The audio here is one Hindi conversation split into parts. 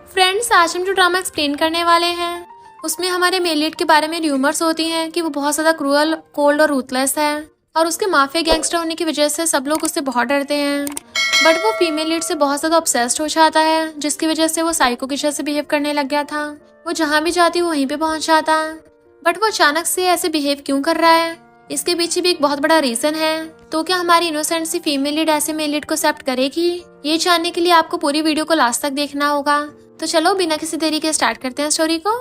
फ्रेंड्स, आज हम जो ड्रामा एक्सप्लेन करने वाले हैं उसमें हमारे मेल लीड के बारे में र्यूमर्स होती हैं कि वो बहुत ज़्यादा क्रूअल, कोल्ड और रूथलेस है और उसके माफिया गैंगस्टर होने की वजह से सब लोग उससे बहुत डरते हैं। बट वो फीमेल लीड से बहुत ज़्यादा ऑब्सेस्ड हो जाता है, जिसकी वजह से वो साइको की जैसे बिहेव करने लग गया था। वो जहाँ भी जाती वो वहीं पे पहुंच जाता। बट वो अचानक से ऐसे बिहेव क्यों कर रहा है, इसके पीछे भी एक बहुत बड़ा रीजन है। तो क्या हमारी इनोसेंट सी फीमेल लीड ऐसे मेल लीड को एक्सेप्ट करेगी? ये जानने के लिए आपको पूरी वीडियो को लास्ट तक देखना होगा। तो चलो बिना किसी देरी के स्टार्ट करते हैं स्टोरी को।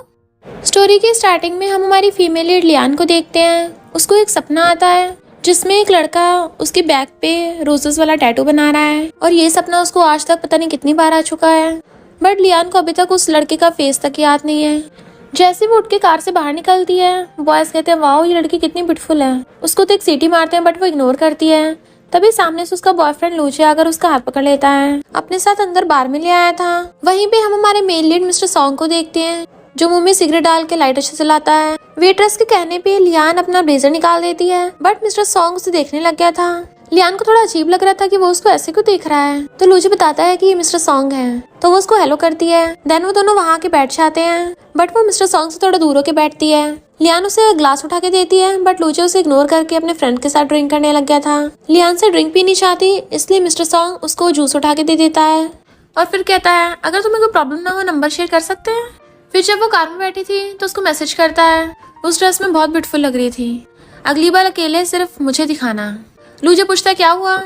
स्टोरी की स्टार्टिंग में हम हमारी फीमेल लीड लियान को देखते हैं। उसको एक सपना आता है जिसमें एक लड़का उसकी बैक पे रोजेस वाला टैटू बना रहा है और ये सपना उसको आज तक पता नहीं कितनी बार आ चुका है। बट लियान को अभी तक उस लड़के का फेस तक याद नहीं है। जैसे वो उठ के कार से बाहर निकलती है, बॉयज कहते हैं वाओ ये लड़की कितनी ब्यूटीफुल है। उसको तो एक सीटी मारते हैं बट वो इग्नोर करती है। तभी सामने से उसका बॉयफ्रेंड लूचे आकर उसका हाथ पकड़ लेता है, अपने साथ अंदर बार में ले आया था। वहीं पे हम हमारे मेन लीड मिस्टर सॉन्ग को देखते हैं जो मुंह में सिगरेट डाल के लाइटर से जलाता है। वेट्रेस के कहने पे लियान अपना ब्लेजर निकाल देती है बट मिस्टर सॉन्ग उसे देखने लग गया था। लियान को थोड़ा अजीब लग रहा था कि वो उसको ऐसे क्यों देख रहा है। तो लूचे बताता है कि ये मिस्टर सॉन्ग है, तो वो उसको हेलो करती है। देन वो दोनों वहाँ के बैठ जाते हैं बट वो मिस्टर सॉन्ग से थोड़ा दूर होके बैठती है। लियान उसे ग्लास उठा के देती है बट लूचे उसे इग्नोर करके अपने फ्रेंड के साथ ड्रिंक करने लग गया था। लियान से ड्रिंक पीनी चाहती, इसलिए मिस्टर सॉन्ग उसको जूस उठा के दे देता है और फिर कहता है अगर तुम्हें कोई प्रॉब्लम ना हो नंबर शेयर कर सकते हैं। फिर जब वो कार में बैठी थी तो उसको मैसेज करता है, उस ड्रेस में बहुत ब्यूटीफुल लग रही थी, अगली बार अकेले सिर्फ मुझे दिखाना। लूजे पूछता है क्या हुआ,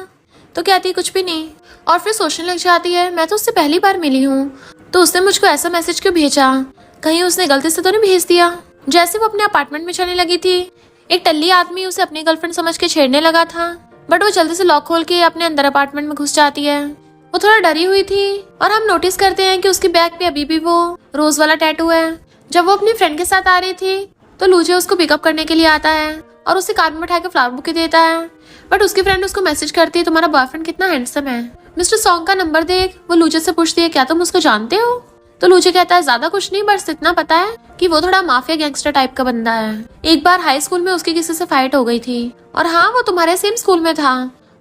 तो कहती कुछ भी नहीं और फिर सोचने लग जाती है मैं तो उससे पहली बार मिली हूँ, तो उसने मुझको ऐसा मैसेज क्यों भेजा, कहीं उसने गलती से तो नहीं भेज दिया। जैसे वो अपने अपार्टमेंट में चलने लगी थी, एक टल्ली आदमी उसे अपनी गर्लफ्रेंड समझ के छेड़ने लगा था बट वो जल्दी से लॉक खोल के अपने अंदर अपार्टमेंट में घुस जाती है। वो थोड़ा डरी हुई थी और हम नोटिस करते हैं कि उसकी बैक पे अभी भी वो रोज वाला टैटू है। जब वो अपनी फ्रेंड के साथ आ रही थी तो लूचे उसको पिकअप करने के लिए आता है और उसे कार में बैठा के फ्लावर बुके देता है। बट उसकी फ्रेंड उसको मैसेज करती है तुम्हारा बॉयफ्रेंड कितना हैंडसम है, मिस्टर सॉन्ग का नंबर देख। वो लूचे से पूछती है क्या तुम उसको जानते हो, तो लूचे कहता है ज्यादा कुछ नहीं, बस इतना पता है कि वो थोड़ा माफिया गैंगस्टर टाइप का बंदा है। एक बार हाई स्कूल में उसकी किसी से फाइट हो गई थी और हाँ वो तुम्हारे सेम स्कूल में था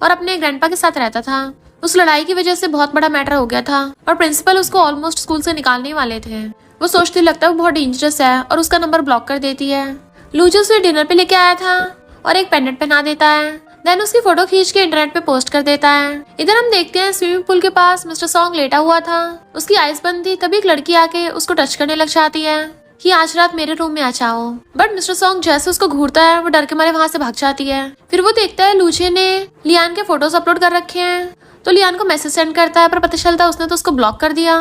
और अपने ग्रैंडपा के साथ रहता था। उस लड़ाई की वजह से बहुत बड़ा मैटर हो गया था और प्रिंसिपल उसको ऑलमोस्ट स्कूल से निकालने वाले थे। वो सोचती लगता है वो बहुत डेंजरस है और उसका नंबर ब्लॉक कर देती है। लूचे उसे डिनर पे लेके आया था और एक पेंडेंट पहना देता है। देन उसकी फोटो खींच के इंटरनेट पे पोस्ट कर देता है। इधर हम देखते हैं स्विमिंग पूल के पास मिस्टर सॉन्ग लेटा हुआ था, उसकी आइज बंद थी। तभी एक लड़की आके उसको टच करने लग जाती है कि आज रात मेरे रूम में आ जाओ। बट मिस्टर सॉन्ग जैसे उसको घूरता है वो डर के मारे वहाँ से भाग जाती है। फिर वो देखता है लूचे ने लियान के फोटोज अपलोड कर रखे हैं, तो लियान को मैसेज सेंड करता है पर पता चलता है उसने तो उसको ब्लॉक कर दिया।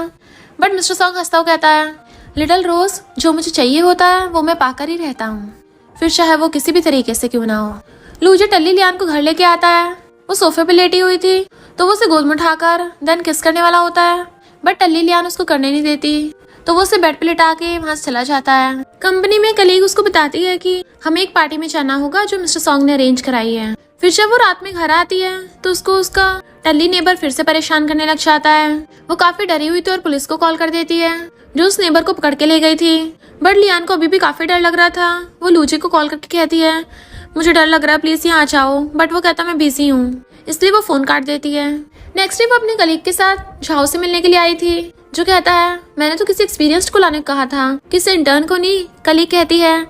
बट मिस्टर सॉन्ग हंसता हुआ कहता है लिटिल रोज जो मुझे चाहिए होता है वो मैं पाकर ही रहता हूँ, फिर चाहे वो किसी भी तरीके से क्यों ना हो। लूजे टल्ली लियान को घर लेके आता है। वो सोफे पे लेटी हुई थी तो वो उसे गोद में उठाकर देन किस करने वाला होता है बट टल्ली लियान उसको करने नहीं देती, तो वो उसे बेड पे लिटा के वहाँ से चला जाता है। कंपनी में कलीग उसको बताती है कि हमें एक पार्टी में जाना होगा जो मिस्टर सॉन्ग ने अरेंज कराई है। फिर जब वो रात में घर आती है तो उसको उसका टल्ली नेबर फिर से परेशान करने लग जाता है। वो काफी डरी हुई थी और पुलिस को कॉल कर देती है जो उस नेबर को पकड़ के ले गई थी। बट लियान को अभी भी काफी डर लग रहा था। वो लूजे को कॉल करके कहती है मुझे डर लग रहा है प्लीज यहाँ आ जाओ, बट वो कहता मैं बिजी हूँ, इसलिए वो फोन काट देती है। नेक्स्ट डे वो अपने कलीग के साथ झाओ से मिलने के लिए आई थी जो कहता है मैंने तो किसी एक्सपीरियंस्ड को लाने को कहा था, किसी इंटर्न को नहीं। कलीग कहती है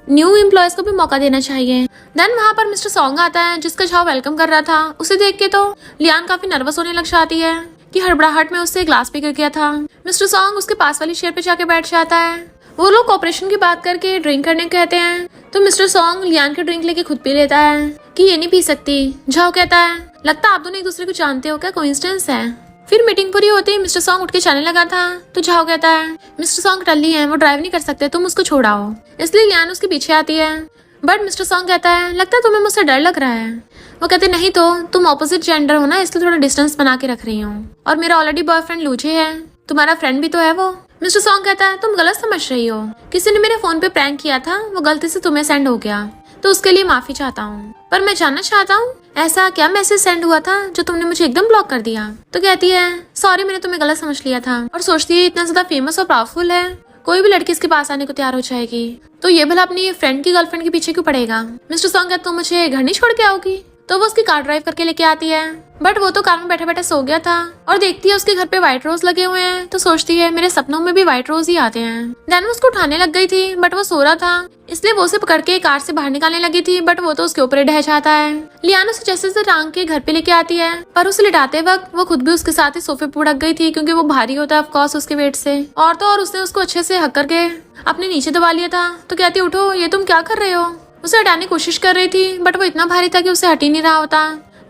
न्यू एम्प्लॉयज को भी मौका देना चाहिए। देन वहाँ पर मिस्टर सॉन्ग आता है जिसका झाओ वेलकम कर रहा था। उसे देख के तो लियान काफी नर्वस होने लग जाती है कि हड़बड़ाहट में उससे ग्लास भी गिर गया था। मिस्टर सॉन्ग उसके पास वाली चेयर पे जाके बैठ जाता है। वो लोग कॉपरेशन की बात करके ड्रिंक करने कहते हैं, तो मिस्टर सॉन्ग लियान के ड्रिंक लेके खुद पी लेता है कि ये नहीं पी सकती। झाओ कहता है लगता आप दोनों एक दूसरे को जानते हो, क्या कोइंसिडेंस है। फिर मीटिंग पूरी होती है मिस्टर सॉन्ग उठ के जाने लगा था, तो झाओ कहता है मिस्टर सॉन्ग टल्ली है, वो ड्राइव नहीं कर सकते, तुम उसको छोड़ाओ। इसलिए लियान उसके पीछे आती है बट मिस्टर सॉन्ग कहता है लगता है तुम्हें मुझसे डर लग रहा है। वो कहते नहीं तो तुम ऑपोजिट जेंडर हो ना, इसलिए थोड़ा डिस्टेंस बना के रख रही हूँ और मेरा ऑलरेडी बॉयफ्रेंड लूचे है, तुम्हारा फ्रेंड भी तो है वो। मिस्टर सॉन्ग कहता है तुम गलत समझ रही हो, किसी ने मेरे फोन पे प्रैंक किया था, वो गलती से तुम्हें सेंड हो गया, तो उसके लिए माफी चाहता हूँ। पर मैं जानना चाहता हूँ ऐसा क्या मैसेज सेंड हुआ था जो तुमने मुझे एकदम ब्लॉक कर दिया। तो कहती है सॉरी मैंने तुम्हें गलत समझ लिया था। और सोचती है इतना ज्यादा फेमस और पावरफुल है, कोई भी लड़की इसके पास आने को तैयार हो जाएगी, तो ये भला अपनी फ्रेंड की गर्लफ्रेंड के पीछे क्यों पड़ेगा। मिस्टर सॉन्ग कहता तुम मुझे घर नहीं छोड़ के आओगी, तो वो उसकी कार ड्राइव करके लेके आती है, बट वो तो कार में बैठे बैठे सो गया था और देखती है उसके घर पे व्हाइट रोज लगे हुए हैं, तो सोचती है मेरे सपनों में भी व्हाइट रोज ही आते हैं। देन वो उसको उठाने लग गई थी, बट वो सो रहा था, इसलिए वो उसे पकड़ के कार से बाहर निकालने लगी थी, बट वो तो उसके ऊपर ही ढह जाता है। लियान उसे जैसे से टांग के घर पे लेके आती है, पर उसे लिटाते वक्त वो खुद भी उसके साथ ही सोफे पे उड़क गई थी, क्योंकि वो भारी होता है ऑफकोर्स उसके वेट से। और तो और उसने उसको अच्छे से हक करके अपने नीचे दबा लिया था, तो कहती उठो, ये तुम क्या कर रहे हो। उसे हटाने की कोशिश कर रही थी, बट वो इतना भारी था कि उसे हट ही नहीं रहा होता।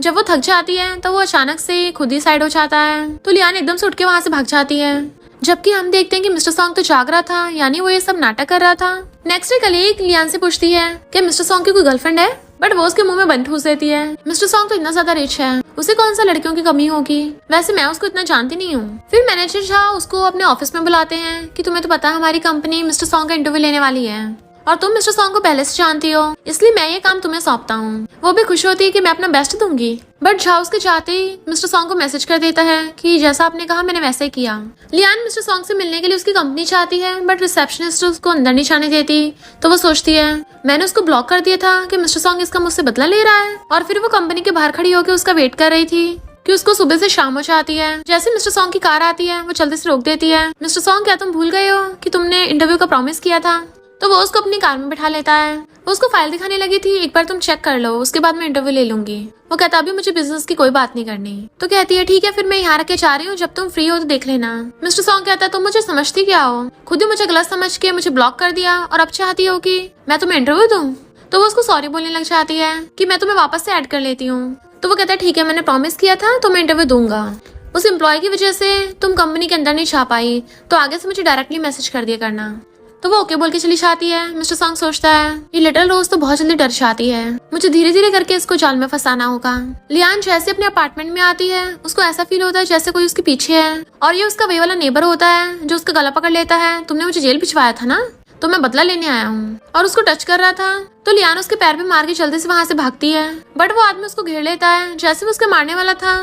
जब वो थक जाती है तो वो अचानक से खुद ही साइड हो जाता है, तो लियान एकदम से उठ के वहाँ से भाग जाती है। जबकि हम देखते हैं कि मिस्टर सॉन्ग तो जाग रहा था, यानी वो ये सब नाटक कर रहा था। नेक्स्ट डे कलीग लियान से पूछती है कि मिस्टर सॉन्ग की कोई गर्लफ्रेंड है, बट वो उसके मुंह में बंद ठूस देती है। मिस्टर सॉन्ग तो इतना ज्यादा रिच है, उसे कौन सा लड़कियों की कमी होगी, वैसे मैं उसको इतना जानती नहीं हूँ। फिर मैनेजर शाह उसको अपने ऑफिस में बुलाते हैं कि तुम्हें तो पता है हमारी कंपनी मिस्टर सॉन्ग का इंटरव्यू लेने वाली है और तुम मिस्टर सॉन्ग को पहले से जानती हो, इसलिए मैं ये काम तुम्हें सौंपता हूँ। वो भी खुश होती है कि मैं अपना बेस्ट दूंगी, बट झा उसके चाहते ही मिस्टर सॉन्ग को मैसेज कर देता है कि जैसा आपने कहा मैंने वैसे ही किया। लियान मिस्टर सॉन्ग से मिलने के लिए उसकी कंपनी चाहती है, बट रिसेप्शनिस्ट उसको अंदर नहीं जाने देती, तो वो सोचती है मैंने उसको ब्लॉक कर दिया था कि मिस्टर सॉन्ग इसका मुझसे बदला ले रहा है। और फिर वो कंपनी के बाहर खड़ी होकर उसका वेट कर रही थी कि उसको सुबह से शाम हो जाती है। जैसे मिस्टर सॉन्ग की कार आती है वो जल्दी से रोक देती है। मिस्टर सॉन्ग, क्या तुम भूल गए हो कि तुमने इंटरव्यू का प्रॉमिस किया था। तो वो उसको अपनी कार में बिठा लेता है। वो उसको फाइल दिखाने लगी थी, एक बार तुम चेक कर लो, उसके बाद मैं इंटरव्यू ले लूंगी। वो कहता अभी मुझे बिजनेस की कोई बात नहीं करनी। तो कहती है ठीक है, फिर मैं यहाँ रख के जा रही हूँ, जब तुम फ्री हो तो देख लेना। मिस्टर सॉन्ग कहता है तुम मुझे समझती क्या हो, खुद ही मुझे गलत समझ के मुझे ब्लॉक कर दिया और अब चाहती हो कि मैं तुम्हें इंटरव्यू दूं। तो वो उसको सॉरी बोलने लग जाती है कि मैं तुम्हें वापस से ऐड कर लेती हूँ। तो वो कहता है ठीक है, मैंने प्रॉमिस किया था तो मैं इंटरव्यू दूंगा। उस एम्प्लॉय की वजह से तुम कंपनी के अंदर नहीं छा पाई, तो आगे से मुझे डायरेक्टली मैसेज कर दिया करना। तो वो ओके बोल के चली जाती है। मिस्टर सॉन्ग सोचता है ये लिटिल रोज तो बहुत जल्दी डर जाती है, मुझे धीरे धीरे करके इसको जाल में फंसाना होगा। लियान जैसे अपने अपार्टमेंट में आती है उसको ऐसा फील होता है जैसे कोई उसके पीछे है, और ये उसका वे वाला नेबर होता है जो उसका गला पकड़ लेता है, तुमने मुझे जेल भिजवाया था ना, तो मैं बदला लेने आया हूँ। और उसको टच कर रहा था, तो लियान उसके पैर पे मार के जल्दी से वहाँ से भागती है, बट वो आदमी उसको घेर लेता है। जैसे वो उसके मारने वाला था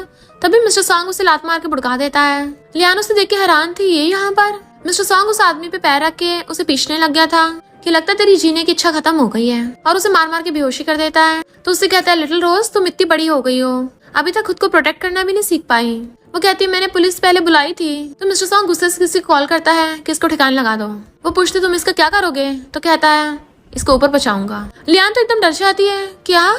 तभी मिस्टर सॉन्ग उसे लात मार के भुड़का देता है। लियान उसे देख के हैरान थी, ये यहाँ पर। मिस्टर सॉन्ग उस आदमी पे पैर रख के उसे पीछने लग गया था कि लगता है तेरी जीने की इच्छा खत्म हो गई है, और उसे मार मार के बेहोशी कर देता है। तो उससे कहता है लिटिल रोज तुम इतनी बड़ी हो गई हो, अभी तक खुद को प्रोटेक्ट करना भी नहीं सीख पाई। वो कहती है मैंने पुलिस पहले बुलाई थी। तो मिस्टर सॉन्ग गुस्से से किसी को कॉल करता है कि इसको ठिकाने लगा दो। वो पूछती तुम इसका क्या करोगे, तो कहता है इसको ऊपर बचाऊंगा। लियान तो एकदम डर जाती है, क्या?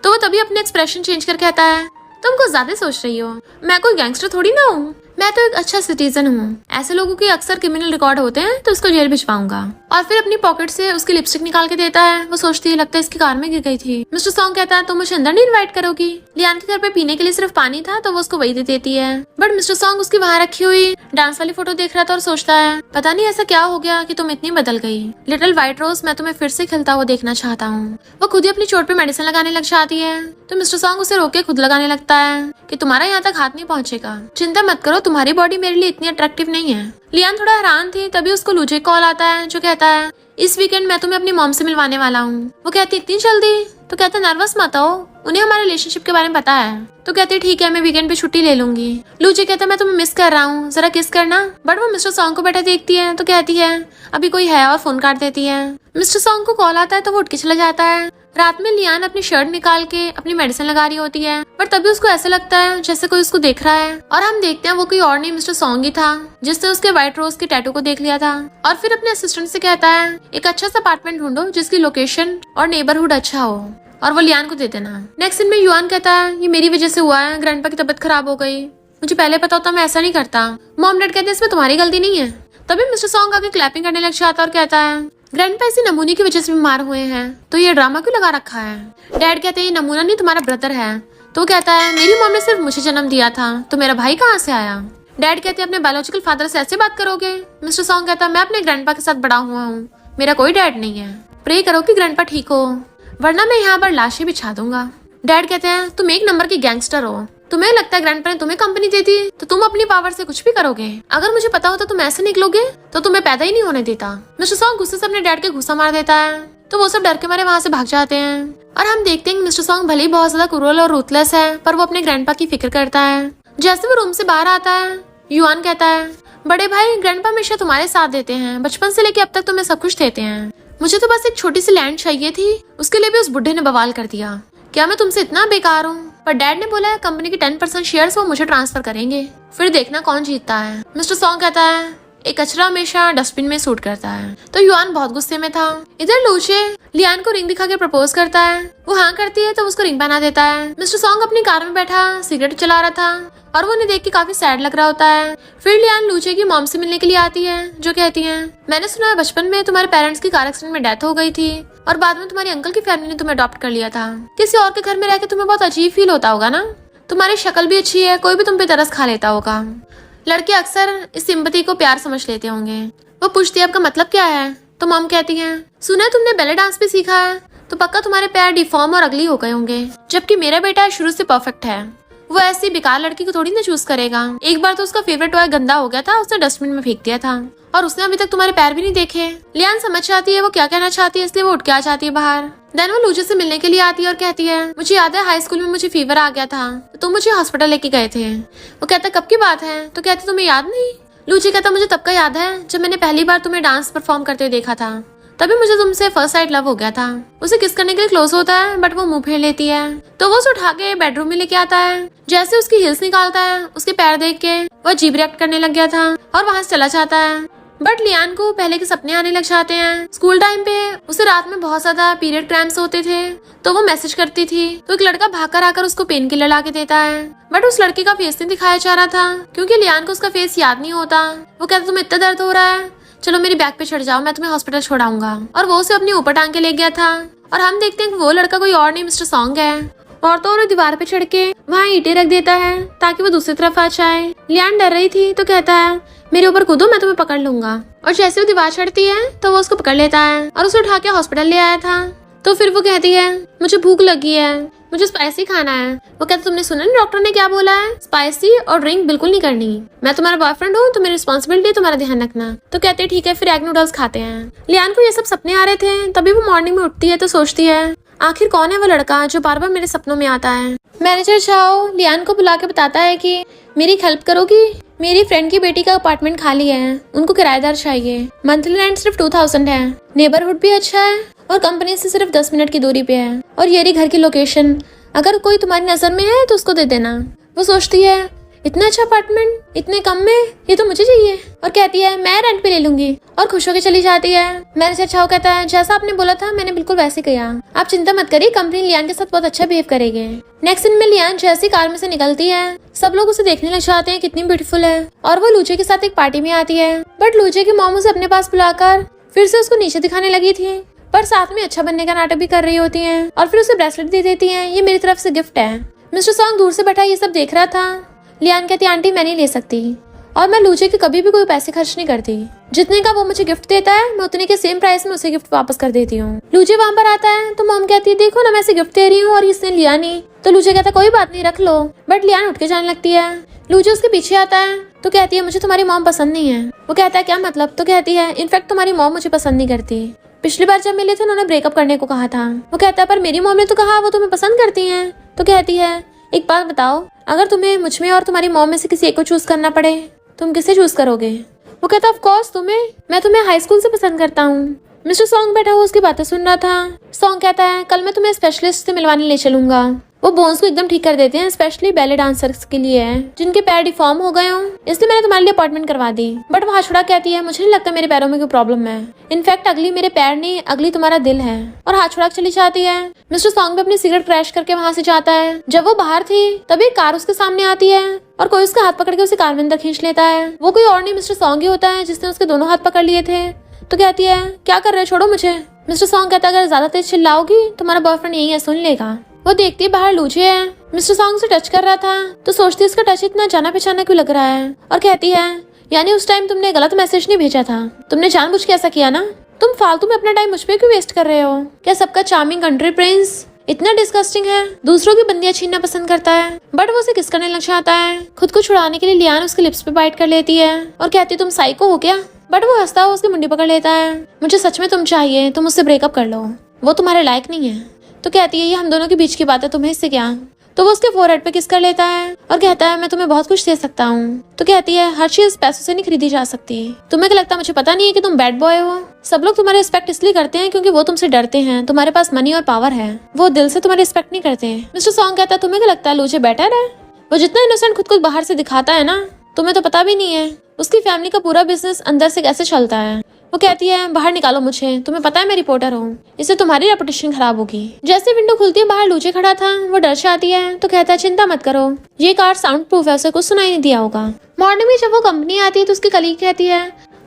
तो वो तभी अपने एक्सप्रेशन चेंज कर कहता है तुम कुछ ज्यादा सोच रही हो, मैं कोई गैंगस्टर थोड़ी ना हूँ, मैं तो एक अच्छा सिटीजन हूँ। ऐसे लोगों के अक्सर क्रिमिनल रिकॉर्ड होते हैं, तो उसको जेल भिजवाऊंगा। और फिर अपनी पॉकेट से उसकी लिपस्टिक निकाल के देता है। वो सोचती है लगता है इसकी कार में गिर गई थी। मिस्टर सॉन्ग कहता है तुम मुझे अंदर नहीं इनवाइट करोगी। लियान के घर पे पीने के लिए सिर्फ पानी था, तो वो उसको वही दे देती है, बट मिस्टर सॉन्ग उसकी वहाँ रखी हुई डांस वाली फोटो देख रहा था और सोचता है पता नहीं ऐसा क्या हो गया कि तुम इतनी बदल गई। लिटिल व्हाइट रोज, मैं तुम्हें फिर से खिलता हुआ देखना चाहता हूँ। वो खुद ही अपनी चोट पे मेडिसिन लगाने लग जाती है, तो मिस्टर सॉन्ग उसे रोक के खुद लगाने लगता है कि तुम्हारा यहाँ तक हाथ नहीं पहुँचेगा, चिंता मत करो, तुम्हारी बॉडी मेरे लिए इतनी अट्रैक्टिव नहीं है। लियान थोड़ा हैरान थी, तभी उसको लूजे कॉल आता है जो कहता है इस वीकेंड मैं तुम्हें अपनी मॉम से मिलवाने वाला हूँ। वो कहती इतनी जल्दी? तो कहता नर्वस मत हो, उन्हें हमारे रिलेशनशिप के बारे में पता है। तो कहती ठीक है, मैं वीकेंड पे छुट्टी ले लूंगी। लूजे कहता मैं तुम्हें मिस कर रहा हूँ, जरा किस करना। बट वो मिस्टर सॉन्ग को बैठा देखती है तो कहती है अभी कोई है, और फोन काट देती है। मिस्टर सॉन्ग को कॉल आता है तो वो उठ के चला जाता है। रात में लियान अपनी शर्ट निकाल के अपनी मेडिसिन लगा रही होती है, पर तभी उसको ऐसा लगता है जैसे कोई उसको देख रहा है, और हम देखते हैं वो कोई और नहीं मिस्टर सॉन्ग ही था जिससे उसके व्हाइट रोज के टैटू को देख लिया था। और फिर अपने असिस्टेंट से कहता है एक अच्छा सा अपार्टमेंट ढूंढो जिसकी लोकेशन और नेबरहुड अच्छा हो, और वो लियान को दे देना। नेक्स्ट दिन में युआन कहता है ये मेरी वजह से हुआ है, ग्रैंडपा की तबीयत खराब हो गई, मुझे पहले पता होता मैं ऐसा नहीं करता। मॉम डैड कहते हैं इसमें तुम्हारी गलती नहीं है। तभी मिस्टर सॉन्ग आके क्लैपिंग करने लग जाता और कहता है ग्रैंडपा इसी नमूने की वजह से बीमार हुए हैं, तो ये ड्रामा क्यों लगा रखा है। डैड कहते हैं ये नमूना नहीं तुम्हारा ब्रदर है। तो कहता है मेरी मॉम ने सिर्फ मुझे जन्म दिया था, तो मेरा भाई कहाँ से आया। डैड कहते हैं अपने बायोलॉजिकल फादर से ऐसे बात करोगे। मिस्टर सॉन्ग कहता है मैं अपने ग्रैंडपा के साथ बड़ा हुआ हूँ, मेरा कोई डैड नहीं है, प्रे करो कि ग्रैंडपा ठीक हो, वरना मैं यहाँ पर लाशें बिछा दूंगा। डैड कहते हैं तुम एक नंबर की गैंगस्टर हो, तुम्हें लगता है ग्रैंडपा ने तुम्हें कंपनी दे दी तो तुम अपनी पावर से कुछ भी करोगे, अगर मुझे पता होता तुम ऐसे निकलोगे तो तुम्हें पैदा ही नहीं होने देता। मिस्टर सॉन्ग गुस्से से अपने डैड के घुसा मार देता है, तो वो सब डर के मारे वहाँ से भाग जाते हैं। और हम देखते हैं मिस्टर सॉन्ग भले ही बहुत ज्यादा क्रूरल और रूथलेस है, पर वो अपने ग्रैंडपा की फिक्र करता है। जैसे वो रूम से बाहर आता है युआन कहता है बड़े भाई ग्रैंडपा हमेशा तुम्हारे साथ देते हैं, बचपन से लेके अब तक तुम्हें सब कुछ देते हैं, मुझे तो बस एक छोटी सी लैंड चाहिए थी, उसके लिए भी उस बुढ़े ने बवाल कर दिया क्या मैं तुमसे इतना बेकार हूँ? पर डैड ने बोला है कंपनी के 10% शेयर्स वो मुझे ट्रांसफर करेंगे, फिर देखना कौन जीतता है। मिस्टर सॉन्ग कहता है एक कचरा हमेशा डस्टबिन में सूट करता है। तो युआन बहुत गुस्से में था। इधर लूचे लियान को रिंग दिखा के प्रपोज करता है। वो हाँ करती है तो उसको रिंग पहना देता है। मिस्टर सॉन्ग अपनी कार में बैठा सिगरेट चला रहा था और वो उन्हें देख के काफी सैड लग रहा होता है। फिर लियान लूचे की मॉम से मिलने के लिए आती है, जो कहती है मैंने सुना है बचपन में तुम्हारे पेरेंट्स की कार एक्सीडेंट में डेथ हो गई थी और बाद में तुम्हारी अंकल की फैमिली ने तुम्हें अडॉप्ट कर लिया था। किसी और के घर में रह के तुम्हें बहुत अजीब फील होता होगा ना। तुम्हारी शक्ल भी अच्छी है, कोई भी तुम पे तरस खा लेता होगा। लड़के अक्सर इस सिंपैथी को प्यार समझ लेते होंगे। वो पूछती है आपका मतलब क्या है? तो मॉम कहती है सुना है तुमने बैले डांस भी सीखा है, तो पक्का तुम्हारे पैर डिफॉर्म और अगली हो गए होंगे, जबकि मेरा बेटा शुरू से परफेक्ट है। वो ऐसी बेकार लड़की को थोड़ी ना चूज करेगा। एक बार तो उसका फेवरेट टॉय गंदा हो गया था, उसने डस्टबिन में फेंक दिया था और उसने अभी तक तुम्हारे पैर भी नहीं देखे। लियान समझ जाती है वो क्या कहना चाहती है, इसलिए वो उठ के आ जाती है बाहर। देन वो लूचे से मिलने के लिए आती है और कहती है मुझे याद है हाई स्कूल में मुझे फीवर आ गया था, तो तुम मुझे हॉस्पिटल लेके गए थे। वो कहता कब की बात है? तो कहती तुम्हें याद नहीं? लूची कहता मुझे तब का याद है जब मैंने पहली बार तुम्हें डांस परफॉर्म करते हुए देखा था, तभी मुझे तुमसे फर्स्ट साइड लव हो गया था। उसे किस करने के लिए क्लोज होता है बट वो मुंह फेर लेती है। तो वो उसे उठा के बेडरूम में लेके आता है। जैसे उसकी हिल्स निकालता है उसके पैर देख के वो अजीब रिएक्ट करने लग गया था और वहां से चला जाता है। बट लियान को पहले के सपने आने लग जाते हैं। स्कूल टाइम पे उसे रात में बहुत ज्यादा पीरियड क्रैम्प्स होते थे, तो वो मैसेज करती थी तो एक लड़का भागकर आकर उसको पेन किलर ला के देता है। बट उस लड़के का फेस नहीं दिखाया जा रहा था क्योंकि लियान को उसका फेस याद नहीं होता। वो कहता तुम्हें इतना दर्द हो रहा है, चलो मेरी बैग पे चढ़ जाओ, मैं तुम्हें हॉस्पिटल छोड़ाऊंगा। और वो उसे अपनी ऊपर टांग के ले गया था। और हम देखते हैं कि वो लड़का कोई और नहीं मिस्टर सॉन्ग है। और तो और दीवार पे चढ़ के वहाँ ईंटें रख देता है ताकि वो दूसरी तरफ आ जाए। लियान डर रही थी तो कहता है मेरे ऊपर कूदो, मैं तुम्हें पकड़ लूंगा। और जैसे वो दीवार चढ़ती है तो वो उसको पकड़ लेता है और उसे उठा के हॉस्पिटल ले आया था। तो फिर वो कहती है मुझे भूख लगी है, मुझे स्पाइसी खाना है। वो कहता तुमने सुना नहीं डॉक्टर ने क्या बोला है? स्पाइसी और ड्रिंक बिल्कुल नहीं करनी। मैं तुम्हारा बॉयफ्रेंड हूँ तो मेरी रिस्पॉन्सिबिलिटी है तुम्हारा ध्यान रखना। तो कहते हैं ठीक है, फिर एग नूडल्स खाते हैं। लियान को ये सब सपने आ रहे थे, तभी वो मॉर्निंग में उठती है तो सोचती है आखिर कौन है वो लड़का जो बार बार मेरे सपनों में आता है। मैनेजर चाओ लियान को बुला के बताता है कि मेरी हेल्प करोगी, मेरी फ्रेंड की बेटी का अपार्टमेंट खाली है, उनको किराएदार चाहिए, मंथली रेंट सिर्फ 2000 है, नेबरहुड भी अच्छा है और कंपनी से सिर्फ 10 मिनट की दूरी पे है, और ये रही घर की लोकेशन, अगर कोई तुम्हारी नजर में है तो उसको दे देना। वो सोचती है इतना अच्छा अपार्टमेंट इतने कम में, ये तो मुझे चाहिए, और कहती है मैं रेंट पे ले लूंगी और खुश होकर चली जाती है। मैनेजर चाओ कहता है जैसा आपने बोला था मैंने बिल्कुल वैसे किया, आप चिंता मत करिए, कंपनी लियान के साथ बहुत अच्छा बिहेव करेगी। नेक्स्ट सीन में लियान जैसी कार में से निकलती है, सब लोग उसे देखने लग जाते हैं कितनी ब्यूटीफुल है, और वो लूचे के साथ एक पार्टी में आती है। बट लूचे की मॉम उसे अपने पास बुलाकर फिर से उसको नीचे दिखाने लगी थी, पर साथ में अच्छा बनने का नाटक भी कर रही होती है और फिर उसे ब्रेसलेट दे देती है, ये मेरी तरफ से गिफ्ट है। मिस्टर सॉन्ग दूर से बैठा ये सब देख रहा था। लियान कहती आंटी मैं नहीं ले सकती और मैं लूचे के कभी भी कोई पैसे खर्च नहीं करती, जितने का वो मुझे गिफ्ट देता है मैं उतने के सेम प्राइस में उसे गिफ्ट वापस कर देती हूँ। लूचे वहाँ पर आता है तो मॉम कहती है देखो ना मैं इसे गिफ्ट दे रही हूँ और इसने लिया नहीं। तो लूचे कहता कोई बात नहीं रख लो, बट लियान उठ के जाने लगती है। लूचे उसके पीछे आता है तो कहती है मुझे तुम्हारी मॉम पसंद नहीं है। वो कहता है क्या मतलब? तो कहती है इनफैक्ट तुम्हारी मॉम मुझे पसंद नहीं करती, पिछली बार जब मिले थे उन्होंने ब्रेकअप करने को कहा था। वो कहता है पर मेरी मॉम ने तो कहा वो तुम्हें पसंद करती हैं। तो कहती है एक बात बताओ, अगर तुम्हें मुझ में और तुम्हारी मॉम में से किसी एक को चूज करना पड़े तुम किसे चूज करोगे? वो कहता ऑफ कोर्स तुम्हें, मैं तुम्हें हाई स्कूल से पसंद करता हूँ। मिस्टर सॉन्ग बैठा हुआ उसकी बातें सुन रहा था। सॉन्ग कहता है कल मैं तुम्हें स्पेशलिस्ट से मिलवाने ले चलूंगा, वो बोन्स को एकदम ठीक कर देते हैं, स्पेशली बैले डांसर्स के लिए है जिनके पैर डिफॉर्म हो गए हों, इसलिए मैंने तुम्हारे लिए अपॉइंटमेंट करवा दी। बट वो हाथछड़ा कहती है मुझे नहीं लगता मेरे पैरों में कोई प्रॉब्लम है, इनफैक्ट अगली मेरे पैर नहीं अगली तुम्हारा दिल है, और हाथछड़ा चली जाती है। मिस्टर सॉन्ग भी अपनी सिगरेट क्रैश करके वहाँ से जाता है। जब वो बाहर थी तभी एक कार उसके सामने आती है और कोई उसका हाथ पकड़ के उसे कार में अंदर खींच लेता है। वो कोई और नहीं मिस्टर सॉन्ग ही होता है जिसने उसके दोनों हाथ पकड़ लिए थे। तो कहती है क्या कर रहे हो, छोड़ो मुझे। मिस्टर सॉन्ग कहता है अगर ज्यादा तेज चिल्लाओगी तुम्हारा बॉयफ्रेंड यही है, सुन लेगा। वो देखती है बाहर लूचे है, मिस्टर सॉन्ग से टच कर रहा था तो सोचती है इसका टच इतना जाना पहचाना क्यों लग रहा है, और कहती है यानी उस टाइम तुमने गलत मैसेज नहीं भेजा था, तुमने जानबूझ के ऐसा किया ना, तुम फालतू में अपना टाइम मुझ पे क्यों वेस्ट कर रहे हो? क्या सबका चार्मिंग कंट्री प्रिंस इतना डिस्गस्टिंग है, दूसरों की बंदियां छीनना पसंद करता है? बट वो उसे किस करने लग जाता है। खुद को छुड़ाने के लिए लियान उसके लिप्स पे बाइट कर लेती है और कहती है तुम साइको हो क्या? बट वो हंसता हुआ उसकी मुंडी पकड़ लेता है, मुझे सच में तुम चाहिए, तुम उससे ब्रेकअप कर लो, वो तुम्हारे लायक नहीं है। तो कहती है ये हम दोनों के बीच की बात है, तुम्हें इससे क्या? तो वो उसके फोरहेड पे किस कर लेता है और कहता है मैं तुम्हें बहुत कुछ दे सकता हूँ। तो कहती है हर चीज पैसों से नहीं खरीदी जा सकती। तुम्हें क्या लगता है मुझे पता नहीं है कि तुम बैड बॉय हो? सब लोग तुम्हारी रिस्पेक्ट इसलिए करते हैं क्योंकि वो तुमसे डरते हैं, तुम्हारे पास मनी और पावर है, वो दिल से तुम्हारी रिस्पेक्ट नहीं करते। मिस्टर सॉन्ग कहता है तुम्हें क्या लगता है लूचे बेटर है? वो जितना इनोसेंट खुद को बाहर से दिखाता है ना, तुम्हें तो पता भी नहीं है उसकी फैमिली का पूरा बिजनेस अंदर से कैसे चलता है। वो कहती है बाहर निकालो मुझे, तुम्हें पता है मैं रिपोर्टर हूँ, इससे तुम्हारी रेपुटेशन खराब होगी। जैसे विंडो खुलती है बाहर लूचे खड़ा था, वो डर से आती है तो कहता है चिंता मत करो, ये कार साउंड प्रूफ है, उसे कुछ सुनाई नहीं दिया होगा। मॉर्निंग में जब वो कंपनी आती है तो उसकी कलीग कहती है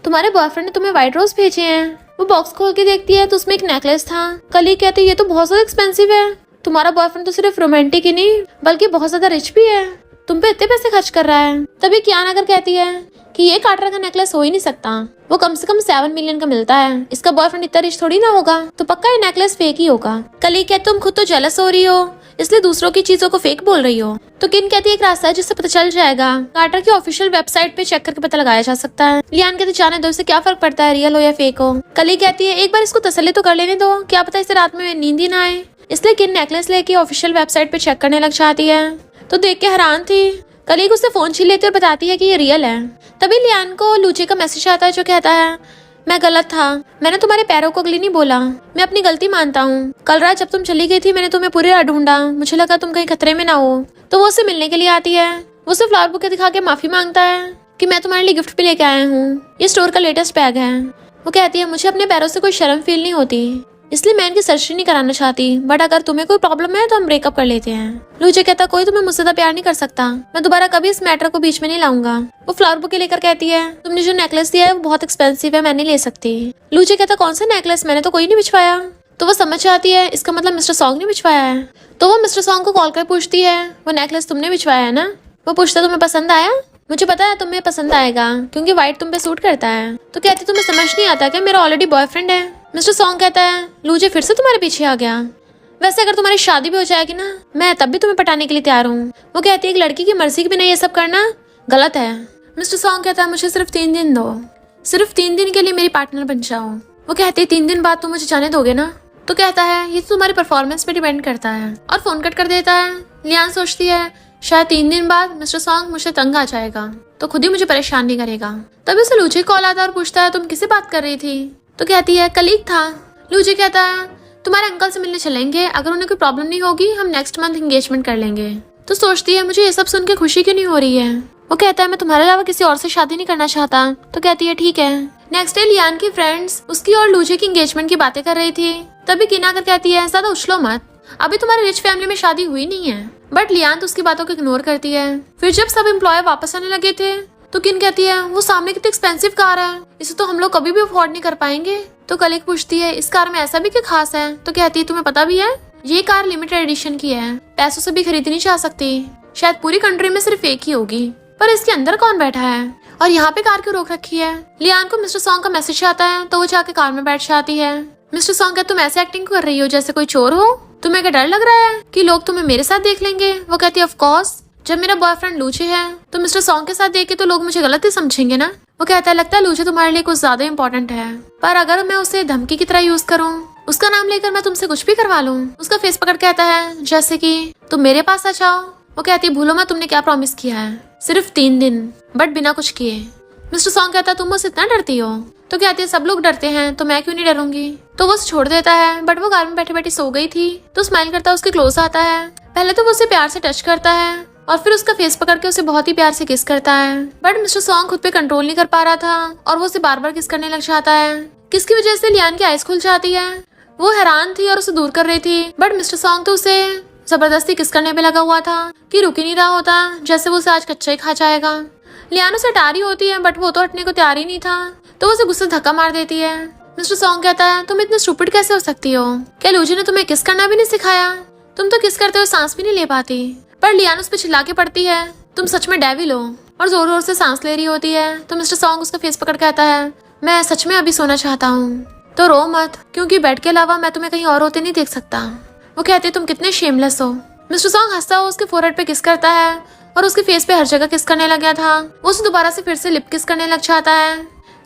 तुम्हारे बॉयफ्रेंड ने तुम्हें व्हाइट रोज भेजे हैं। वो बॉक्स खोल के देखती है तो उसमें एक नेकलेस था। कलीग कहती है ये तो बहुत ज्यादा एक्सपेंसिव है, तुम्हारा बॉयफ्रेंड तो सिर्फ रोमांटिक ही नहीं बल्कि बहुत ज्यादा रिच भी है, तुम पे इतने पैसे खर्च कर रहा है। तभी कियान अगर कहती है कि ये कार्टर का नेकलेस हो ही नहीं सकता, वो कम से कम 7 मिलियन का मिलता है, इसका बॉयफ्रेंड इतना रिच थोड़ी ना होगा, तो पक्का ये नेकलेस फेक ही होगा। कली कहती तुम खुद तो जेलस हो रही हो इसलिए दूसरों की चीजों को फेक बोल रही हो। तो किन कहती है एक रास्ता है जिससे पता चल जाएगा, कार्टर की ऑफिशियल वेबसाइट पे चेक करके पता लगाया जा सकता है। लियान कहती जाने दो, इससे क्या फर्क पड़ता है रियल हो या फेक हो। कली कहती है एक बार इसको तसल्ली तो कर लेने दो, क्या पता इसे रात में नींद ही ना आए। इसलिए किन नेकलेस लेके ऑफिशियल वेबसाइट पे चेक करने लग जाती है। तो देख के हैरान थी, कलीग उससे फोन छीन लेती और बताती है कि ये रियल है। तभी लियान को लूचे का मैसेज आता है जो कहता है मैं गलत था, मैंने तुम्हारे पैरों को अगली नहीं बोला, मैं अपनी गलती मानता हूँ। कल रात जब तुम चली गई थी मैंने तुम्हें पूरे रात ढूंढा, मुझे लगा तुम कहीं खतरे में ना हो। तो वो उससे मिलने के लिए आती है, वो उसे फ्लावर बुके दिखा के माफी मांगता है कि मैं तुम्हारे लिए गिफ्ट भी लेके आया हूँ, ये स्टोर का लेटेस्ट बैग है। वो कहती है मुझे अपने पैरों से कोई शर्म फील नहीं होती, इसलिए मैं इनकी सर्जरी नहीं कराना चाहती, बट अगर तुम्हें कोई प्रॉब्लम है तो हम ब्रेकअप कर लेते हैं। लूचे कहता कोई तुम्हें मुझसे ज्यादा प्यार नहीं कर सकता, मैं दोबारा कभी इस मैटर को बीच में नहीं लाऊंगा। वो फ्लावर बुके लेकर कहती है तुमने जो नेकलेस दिया है वो बहुत एक्सपेंसिव है, मैं नहीं ले सकती। लूचे कहता कौन सा नेकलेस, मैंने तो कोई नहीं बिछवाया। तो वो समझ जाती है इसका मतलब मिस्टर सॉन्ग ने बिछवाया है। तो वो मिस्टर सॉन्ग को कॉल कर पूछती है वो नेकलेस तुमने बिछवाया है ना। वो पूछता तुम्हें पसंद आया? मुझे पता है तुम्हें पसंद आएगा क्योंकि व्हाइट तुम पे सूट करता है। तो कहती तुम्हें समझ नहीं आता क्या मेरा ऑलरेडी बॉयफ्रेंड है। मिस्टर सॉन्ग कहता है लूजे फिर से तुम्हारे पीछे आ गया, वैसे अगर तुम्हारी शादी भी हो जाएगी ना मैं तब भी तुम्हें पटाने के लिए तैयार हूँ। वो कहती है एक लड़की की मर्जी के बिना ये सब करना गलत है। मिस्टर सॉन्ग कहता है मुझे सिर्फ 3 दिन दो, सिर्फ 3 दिन के लिए मेरी पार्टनर बन जाओ। वो कहती है 3 दिन बाद तुम मुझे जाने दोगे ना। तो कहता है ये तो तुम्हारी परफॉर्मेंस पे डिपेंड करता है और फोन कट कर देता है। लियान सोचती है शायद 3 दिन बाद मिस्टर सॉन्ग मुझसे तंग आ जाएगा तो खुद ही मुझे परेशान नहीं करेगा। तभी उसे लूचे कॉल आता है और पूछता है तुम किससे बात कर रही थी। तो कहती है कलीग था। लूचे कहता है तुम्हारे अंकल से मिलने चलेंगे, अगर उन्हें कोई प्रॉब्लम नहीं होगी हम नेक्स्ट मंथ एंगेजमेंट कर लेंगे। तो सोचती है मुझे ये सब सुन के खुशी क्यों नहीं हो रही है। वो कहता है मैं तुम्हारे अलावा किसी और से शादी नहीं करना चाहता। तो कहती है ठीक है। नेक्स्ट डे लियान की फ्रेंड्स उसकी और लूचे की एंगेजमेंट की बातें कर रही थी। तभी किन आकर कहती है ज्यादा उछलो मत, अभी तुम्हारी रिच फैमिली में शादी हुई नहीं है। बट लियान तो उसकी बातों को इग्नोर करती है। फिर जब सब एम्प्लॉय वापस आने लगे थे तो किन कहती है वो सामने कितनी एक्सपेंसिव कार है, इसे तो हम लोग कभी भी अफोर्ड नहीं कर पाएंगे। तो कलीग पूछती है इस कार में ऐसा भी क्या खास है। तो कहती है तुम्हें पता भी है ये कार लिमिटेड एडिशन की है, पैसों से भी खरीदी नहीं जा सकती, शायद पूरी कंट्री में सिर्फ एक ही होगी, पर इसके अंदर कौन बैठा है और यहाँ पे कार क्यों रोक रखी है। लियान को मिस्टर सॉन्ग का मैसेज आता है तो वो जाके कार में बैठ जाती है। मिस्टर सॉन्ग कहता तुम ऐसे एक्टिंग कर रही हो जैसे कोई चोर हो, तुम्हें क्या डर लग रहा है कि लोग तुम्हें मेरे साथ देख लेंगे। वो कहती है ऑफ कोर्स, जब मेरा बॉयफ्रेंड लूचे है तो मिस्टर सॉन्ग के साथ देखे तो लोग मुझे गलत ही समझेंगे ना। वो कहता है लगता है लूचे तुम्हारे लिए कुछ ज्यादा इंपॉर्टेंट है, पर अगर मैं उसे धमकी की तरह यूज करूँ, उसका नाम लेकर मैं तुमसे कुछ भी करवा लूँ। उसका फेस पकड़ कहता है जैसे कि तुम मेरे पास आ जाओ। वो कहती है भूलो मत तुमने क्या प्रॉमिस किया है, सिर्फ 3 दिन बट बिना कुछ किए। मिस्टर सॉन्ग कहता है तुम मुझसे इतना डरती हो। तो कहती है सब लोग डरते हैं तो मैं क्यों नहीं डरूंगी। तो वो उसे छोड़ देता है बट वो कार में बैठे बैठे सो गई थी। तो स्माइल करता है उसके क्लोज आता है। पहले तो वो उसे प्यार से टच करता है और फिर उसका फेस पकड़ के उसे बहुत ही प्यार से किस करता है। बट मिस्टर सॉन्ग खुद पे कंट्रोल नहीं कर पा रहा था और वो उसे बार बार किस करने लग जाता है। किसकी वजह से लियान की आइज खुल जाती है। वो हैरान थी और उसे दूर कर रही थी, बट मिस्टर सॉन्ग तो उसे जबरदस्ती किस करने पे लगा हुआ था कि रुक ही नहीं रहा होता, जैसे वो उसे आज कच्चा ही खा जाएगा। लियान उसे टारी होती है बट वो तो हटने को तैयार ही नहीं था, तो वो उसे गुस्से धक्का मार देती है। मिस्टर सॉन्ग कहता है तुम इतने स्टूपिड कैसे हो सकती हो, क्या लूजी ने तुम्हें किस करना भी नहीं सिखाया, तुम तो किस करते हुए सांस भी नहीं ले पाती। पर लियान उस पर चिल्ला के पड़ती है तुम सच में डेविल हो, और जोर जोर से सांस ले रही होती है। तो मिस्टर सॉन्ग उसका फेस पकड़ कहता है मैं सच में अभी सोना चाहता हूँ, तो रो मत क्योंकि बेड के अलावा मैं तुम्हें कहीं और होते नहीं देख सकता। वो कहते हैं तुम कितने शेमलेस हो। मिस्टर सॉन्ग हंसता हुआ उसके फोरहेड पे किस करता है और उसके फेस पे हर जगह किस करने लग गया था। वो उसे दोबारा से फिर से लिप किस करने लग जाता है।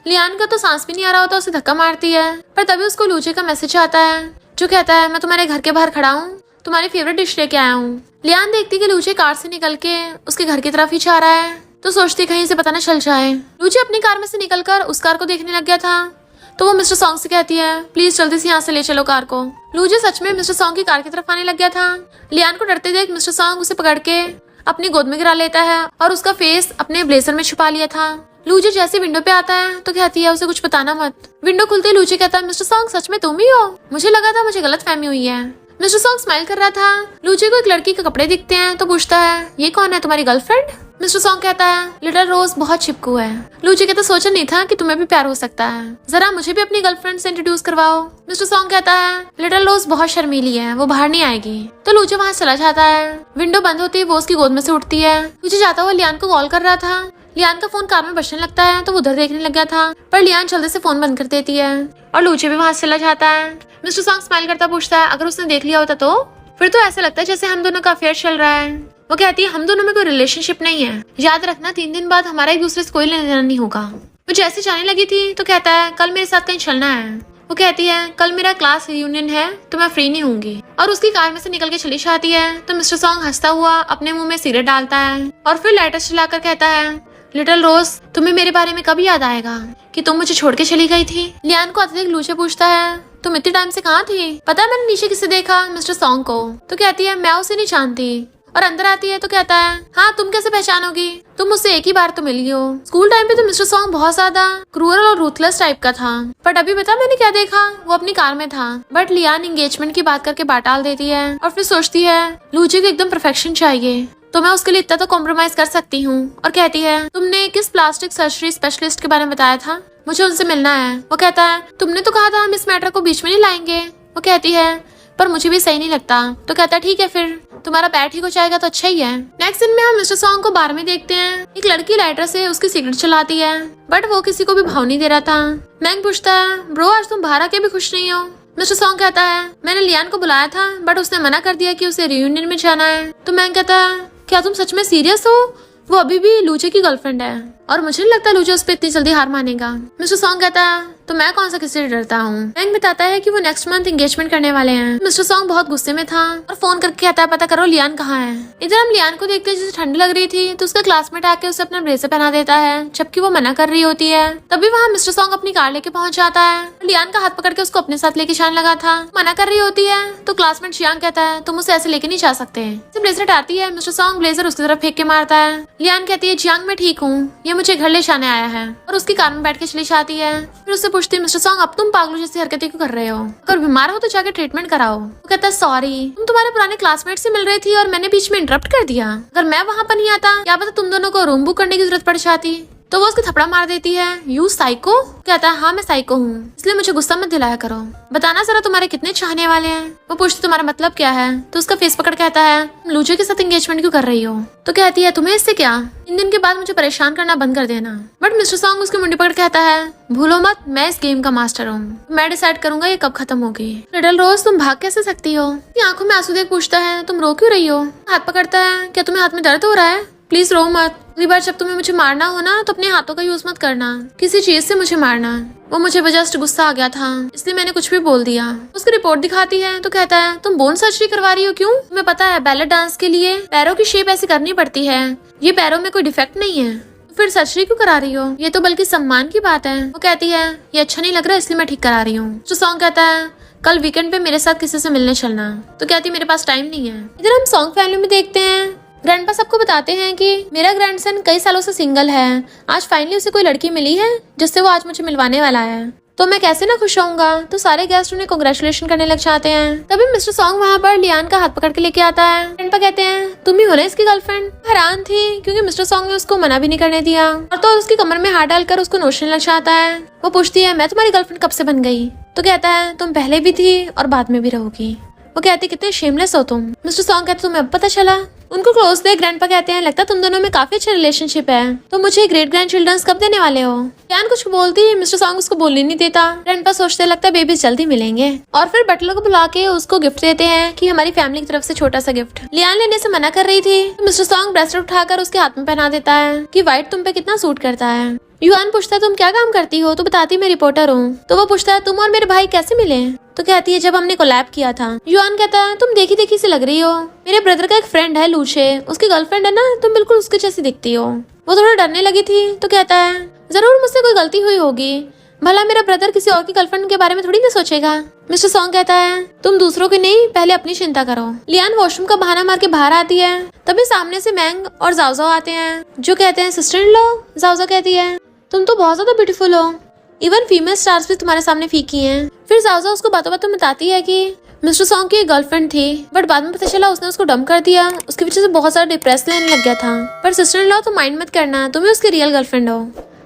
लियान का तो सांस भी नहीं आ रहा होता, उसे धक्का मारती है, पर तभी उसको लूचे का मैसेज आता है जो कहता है मैं तुम्हारे घर के बाहर खड़ा हूँ, तुम्हारी फेवरेट डिश लेके आया हूँ। लियान देखती कि लूचे कार से निकल के उसके घर की तरफ ही जा रहा है, तो सोचती कहीं से पता न चल जाए। लूचे अपनी कार में से निकलकर उस कार को देखने लग गया था, तो वो मिस्टर सॉन्ग से कहती है प्लीज जल्दी से यहाँ से ले चलो कार को। लूचे सच में मिस्टर सॉन्ग की कार की तरफ आने लग गया था। लियान को डरते देख मिस्टर सॉन्ग उसे पकड़ के अपनी गोद में गिरा लेता है और उसका फेस अपने ब्लेजर में छुपा लिया था। लूचे जैसे विंडो पे आता है तो कहती है उसे कुछ बताना मत। विंडो खुलते ही लूचे कहता है मिस्टर सॉन्ग सच में तुम ही हो, मुझे लगा था मुझे गलत फहमी हुई है। मिस्टर सॉन्ग स्माइल कर रहा था। लूचे को एक लड़की के कपड़े दिखते हैं तो पूछता है ये कौन है, तुम्हारी गर्लफ्रेंड? मिस्टर सॉन्ग कहता है लिटिल रोज बहुत चिपकू है। लूचे कहता सोचा नहीं था कि तुम्हें भी प्यार हो सकता है, जरा मुझे भी अपनी गर्लफ्रेंड से इंट्रोड्यूस करवाओ। मिस्टर सॉन्ग कहता है लिटिल रोज बहुत शर्मीली है, वो बाहर नहीं आएगी। तो लूचे वहाँ चला जाता है। विंडो बंद होती है वो उसकी गोद में से उठती है। लूचे जाता हुआ लियान को कॉल कर रहा था। लियान का फोन कार में बजने लगता है तो वो उधर देखने लग गया था, पर लियान जल्दी से फोन बंद कर देती है और लूचे भी वहाँ से चला जाता है। मिस्टर सॉन्ग स्माइल करता पूछता है अगर उसने देख लिया होता तो? फिर तो ऐसा लगता है जैसे हम दोनों का अफेयर चल रहा है। वो कहती है हम दोनों में कोई रिलेशनशिप नहीं है, याद रखना 3 दिन बाद हमारा एक दूसरे से कोई लेना देना नहीं होगा। वो जैसे जाने लगी थी तो कहता है कल मेरे साथ कहीं चलना है। वो कहती है कल मेरा क्लास रियूनियन है तो मैं फ्री नहीं होंगी, और उसकी कार में से निकल के चली जाती है। तो मिस्टर सॉन्ग हंसता हुआ अपने मुंह में सिगरेट डालता है और फिर लाइटर चलाकर कहता है लिटिल रोज तुम्हें मेरे बारे में कभी याद आएगा कि तुम मुझे छोड़ के चली गई थी? लियान को आते देख लूचे पूछता है तुम इतने टाइम से कहाँ थी? पता है मैंने नीचे किसे देखा? मिस्टर सॉन्ग को। तो कहती है मैं उसे नहीं जानती, और अंदर आती है तो कहता है हाँ तुम कैसे पहचानोगी, तुम मुझसे एक ही बार तो मिली हो। स्कूल टाइम पे तो मिस्टर सॉन्ग बहुत ज्यादा क्रूअल और रूथलेस टाइप का था, बट अभी बता मैंने क्या देखा, वो अपनी कार में था। बट लियान एंगेजमेंट की बात करके बात टाल देती है और फिर सोचती है लूचे को एकदम परफेक्शन चाहिए, तो मैं उसके लिए इतना तो कॉम्प्रोमाइज कर सकती हूँ। और कहती है तुमने किस प्लास्टिक सर्जरी स्पेशलिस्ट के बारे में बताया था, मुझे उनसे मिलना है। वो कहता है तुमने तो कहा था हम इस मैटर को बीच में नहीं लाएंगे। वो कहती है पर मुझे भी सही नहीं लगता। तो कहता है ठीक है फिर तुम्हारा पैर ठीक हो जाएगा तो अच्छा ही है। नेक्स्ट सीन में हम मिस्टर सॉन्ग को बार में देखते हैं। एक लड़की लाइटर से उसकी सिगरेट चलाती है, बट वो किसी को भी भाव नहीं दे रहा था। मैंग पूछता है ब्रो आज तुम बाहर आके भी खुश नहीं हो? मिस्टर सॉन्ग कहता है मैंने लियान को बुलाया था बट उसने मना कर दिया कि उसे रियूनियन में जाना है। तो मैंग कहता है क्या तुम सच में सीरियस हो? वो अभी भी लूचे की गर्लफ्रेंड है और मुझे नहीं लगता लूचे उस पर इतनी जल्दी हार मानेगा। मिस्टर सॉन्ग कहता है तो मैं कौन सा किसी से डरता हूँ। मैंग बताता है कि वो नेक्स्ट मंथ एंगेजमेंट करने वाले हैं। मिस्टर सॉन्ग बहुत गुस्से में था और फोन करके कहता है पता करो लियान कहाँ है। इधर हम लियान को देखते हैं जिसे ठंड लग रही थी तो उसका क्लासमेट आके उसे अपना ब्लेजर पहना देता है, जबकि वो मना कर रही होती है। तभी वहाँ मिस्टर सॉन्ग अपनी कार लेके पहुंच जाता है। लियान का हाथ पकड़ के उसको अपने साथ लेके जाने लगा था, मना कर रही होती है। तो क्लासमेट जियांग कहता है तुम उसे ऐसे लेके नहीं जा सकते। ब्लेजर हटाती है, मिस्टर सॉन्ग ब्लेजर उसकी तरफ फेंक के मारता है। लियान कहती है जियांग मैं ठीक हूँ, ये मुझे घर ले जाने आया है, और उसकी कार में बैठ के चली जाती है। फिर उससे पूछती है मिस्टर सॉन्ग अब तुम पागलों जैसी हरकतें क्यों कर रहे हो? अगर बीमार हो तो जाके ट्रीटमेंट कराओ। वो कहता है सॉरी तुम तुम्हारे पुराने क्लासमेट से मिल रही थी और मैंने बीच में इंटरप्ट कर दिया। अगर मैं वहाँ पर नहीं आता क्या पता तुम दोनों को रूम बुक करने की जरूरत पड़ जाती। तो वो उसको थपड़ा मार देती है। You psycho? कहता है हाँ मैं साइको हूँ, इसलिए मुझे गुस्सा मत दिलाया करो। बताना जरा तुम्हारे कितने चाहने वाले हैं। वो पूछती तुम्हारा मतलब क्या है? तो उसका फेस पकड़ कहता है तुम लूचे के साथ एंगेजमेंट क्यों कर रही हो? तो कहती है तुम्हें इससे क्या, 3 दिन के बाद मुझे परेशान करना बंद कर देना। बट मिस्टर सॉन्ग उसकी मुंडी पकड़ कहता है भूलो मत मैं इस गेम का मास्टर हूँ, मैं डिसाइड करूंगा ये कब खत्म होगी। लिटिल रोज तुम भाग कैसे सकती हो? आंखों में आंसू देख पूछता है तुम रो क्यों रही हो? हाथ पकड़ता है क्या तुम्हें हाथ में दर्द हो रहा है? प्लीज रो मत। अगली बार जब तुम्हें मुझे मारना हो ना तो अपने हाथों का यूज मत करना, किसी चीज से मुझे मारना। वो मुझे जस्ट गुस्सा आ गया था इसलिए मैंने कुछ भी बोल दिया। उसकी रिपोर्ट दिखाती है तो कहता है तुम बोन सर्जरी करवा रही हो, क्यों? तुम्हें पता है बैले डांस के लिए पैरों की शेप ऐसी करनी पड़ती है, ये पैरों में कोई डिफेक्ट नहीं है, फिर सर्जरी क्यों करा रही हो? ये तो बल्कि सम्मान की बात है। वो कहती है ये अच्छा नहीं लग रहा इसलिए मैं ठीक करा रही हूँ। जो सॉन्ग कहता है कल वीकेंड पे मेरे साथ किसी से मिलने चलना। तो कहती है मेरे पास टाइम नहीं है। इधर हम सॉन्ग फैमिली में देखते हैं ग्रैंडपा सबको बताते हैं कि मेरा ग्रैंडसन कई सालों से सिंगल है, आज फाइनली उसे कोई लड़की मिली है जिससे वो आज मुझे मिलवाने वाला है, तो मैं कैसे ना खुश होऊंगा। तो सारे गेस्ट उन्हें कांग्रेचुलेशन करने लग जाते हैं। तभी मिस्टर सॉन्ग वहाँ पर लियान का हाथ पकड़ के लेके आता है। ग्रैंडपा कहते हैं तुम ही हो ना इसकी गर्लफ्रेंड? हैरान थी क्योंकि मिस्टर सॉन्ग ने उसको मना भी नहीं करने दिया, और तो उसकी कमर में हाथ डालकर उसको नोशन लग जाता है। वो पूछती है मैं तुम्हारी गर्लफ्रेंड कब से बन गई? तो कहता है तुम पहले भी थी और बाद में भी रहोगी। वो कहती कितने शेमलेस हो तुम। मिस्टर सॉन्ग कहते तुम्हें अब पता चला? उनको क्लोज देख ग्रैंडपा कहते हैं लगता तुम दोनों में काफी अच्छा रिलेशनशिप है, तो मुझे ग्रेट ग्रैंड चिल्ड्रंस कब देने वाले हो? लियान कुछ बोलती मिस्टर सॉन्ग उसको बोलने नहीं देता। ग्रैंडपा सोचते लगता है बेबी जल्दी मिलेंगे, और फिर बटलर को बुला के उसको गिफ्ट देते हैं कि हमारी फैमिली की तरफ से छोटा सा गिफ्ट। लियान लेने से मना कर रही थी तो मिस्टर सॉन्ग ब्रेसलेट उठाकर उसके हाथ में पहना देता है कि व्हाइट तुम पे कितना सूट करता है। युआन पूछता है तुम क्या काम करती हो, तो बताती मैं रिपोर्टर हूँ। तो वो पूछता है तुम और मेरे भाई कैसे मिले, तो कहती है जब हमने कोलैब किया था। युआन कहता है तुम देखी देखी से लग रही हो, मेरे ब्रदर का एक फ्रेंड है लूशे, उसकी गर्लफ्रेंड है ना, तुम बिल्कुल उसके जैसी दिखती हो। वो थोड़ा डरने लगी थी तो कहता है जरूर मुझसे कोई गलती हुई होगी, भला मेरा ब्रदर किसी और की गर्लफ्रेंड के बारे में थोड़ी ना सोचेगा। मिस्टर सॉन्ग कहता है तुम दूसरों की नहीं, पहले अपनी चिंता करो। लियान वॉशरूम का बहाना मार के बाहर आती है, तभी सामने से मैंग और जाओजाओ आते हैं जो कहते हैं सिस्टर इन लॉ। जाओजाओ कहती है तुम तो बहुत ज्यादा ब्यूटीफुल हो, इवन फीमेल स्टार्स भी तुम्हारे सामने फीकी हैं। फिर जाओजाओ उसको बातों बातों में बताती है कि मिस्टर सॉन्ग की एक गर्लफ्रेंड थी, बट बाद में पता चला उसने उसको डंप कर दिया, उसकी वजह से बहुत सारा डिप्रेस लेने लग गया था। पर सिस्टर इन लॉ तो माइंड मत करना, तुम्हें उसकी रियल गर्लफ्रेंड हो।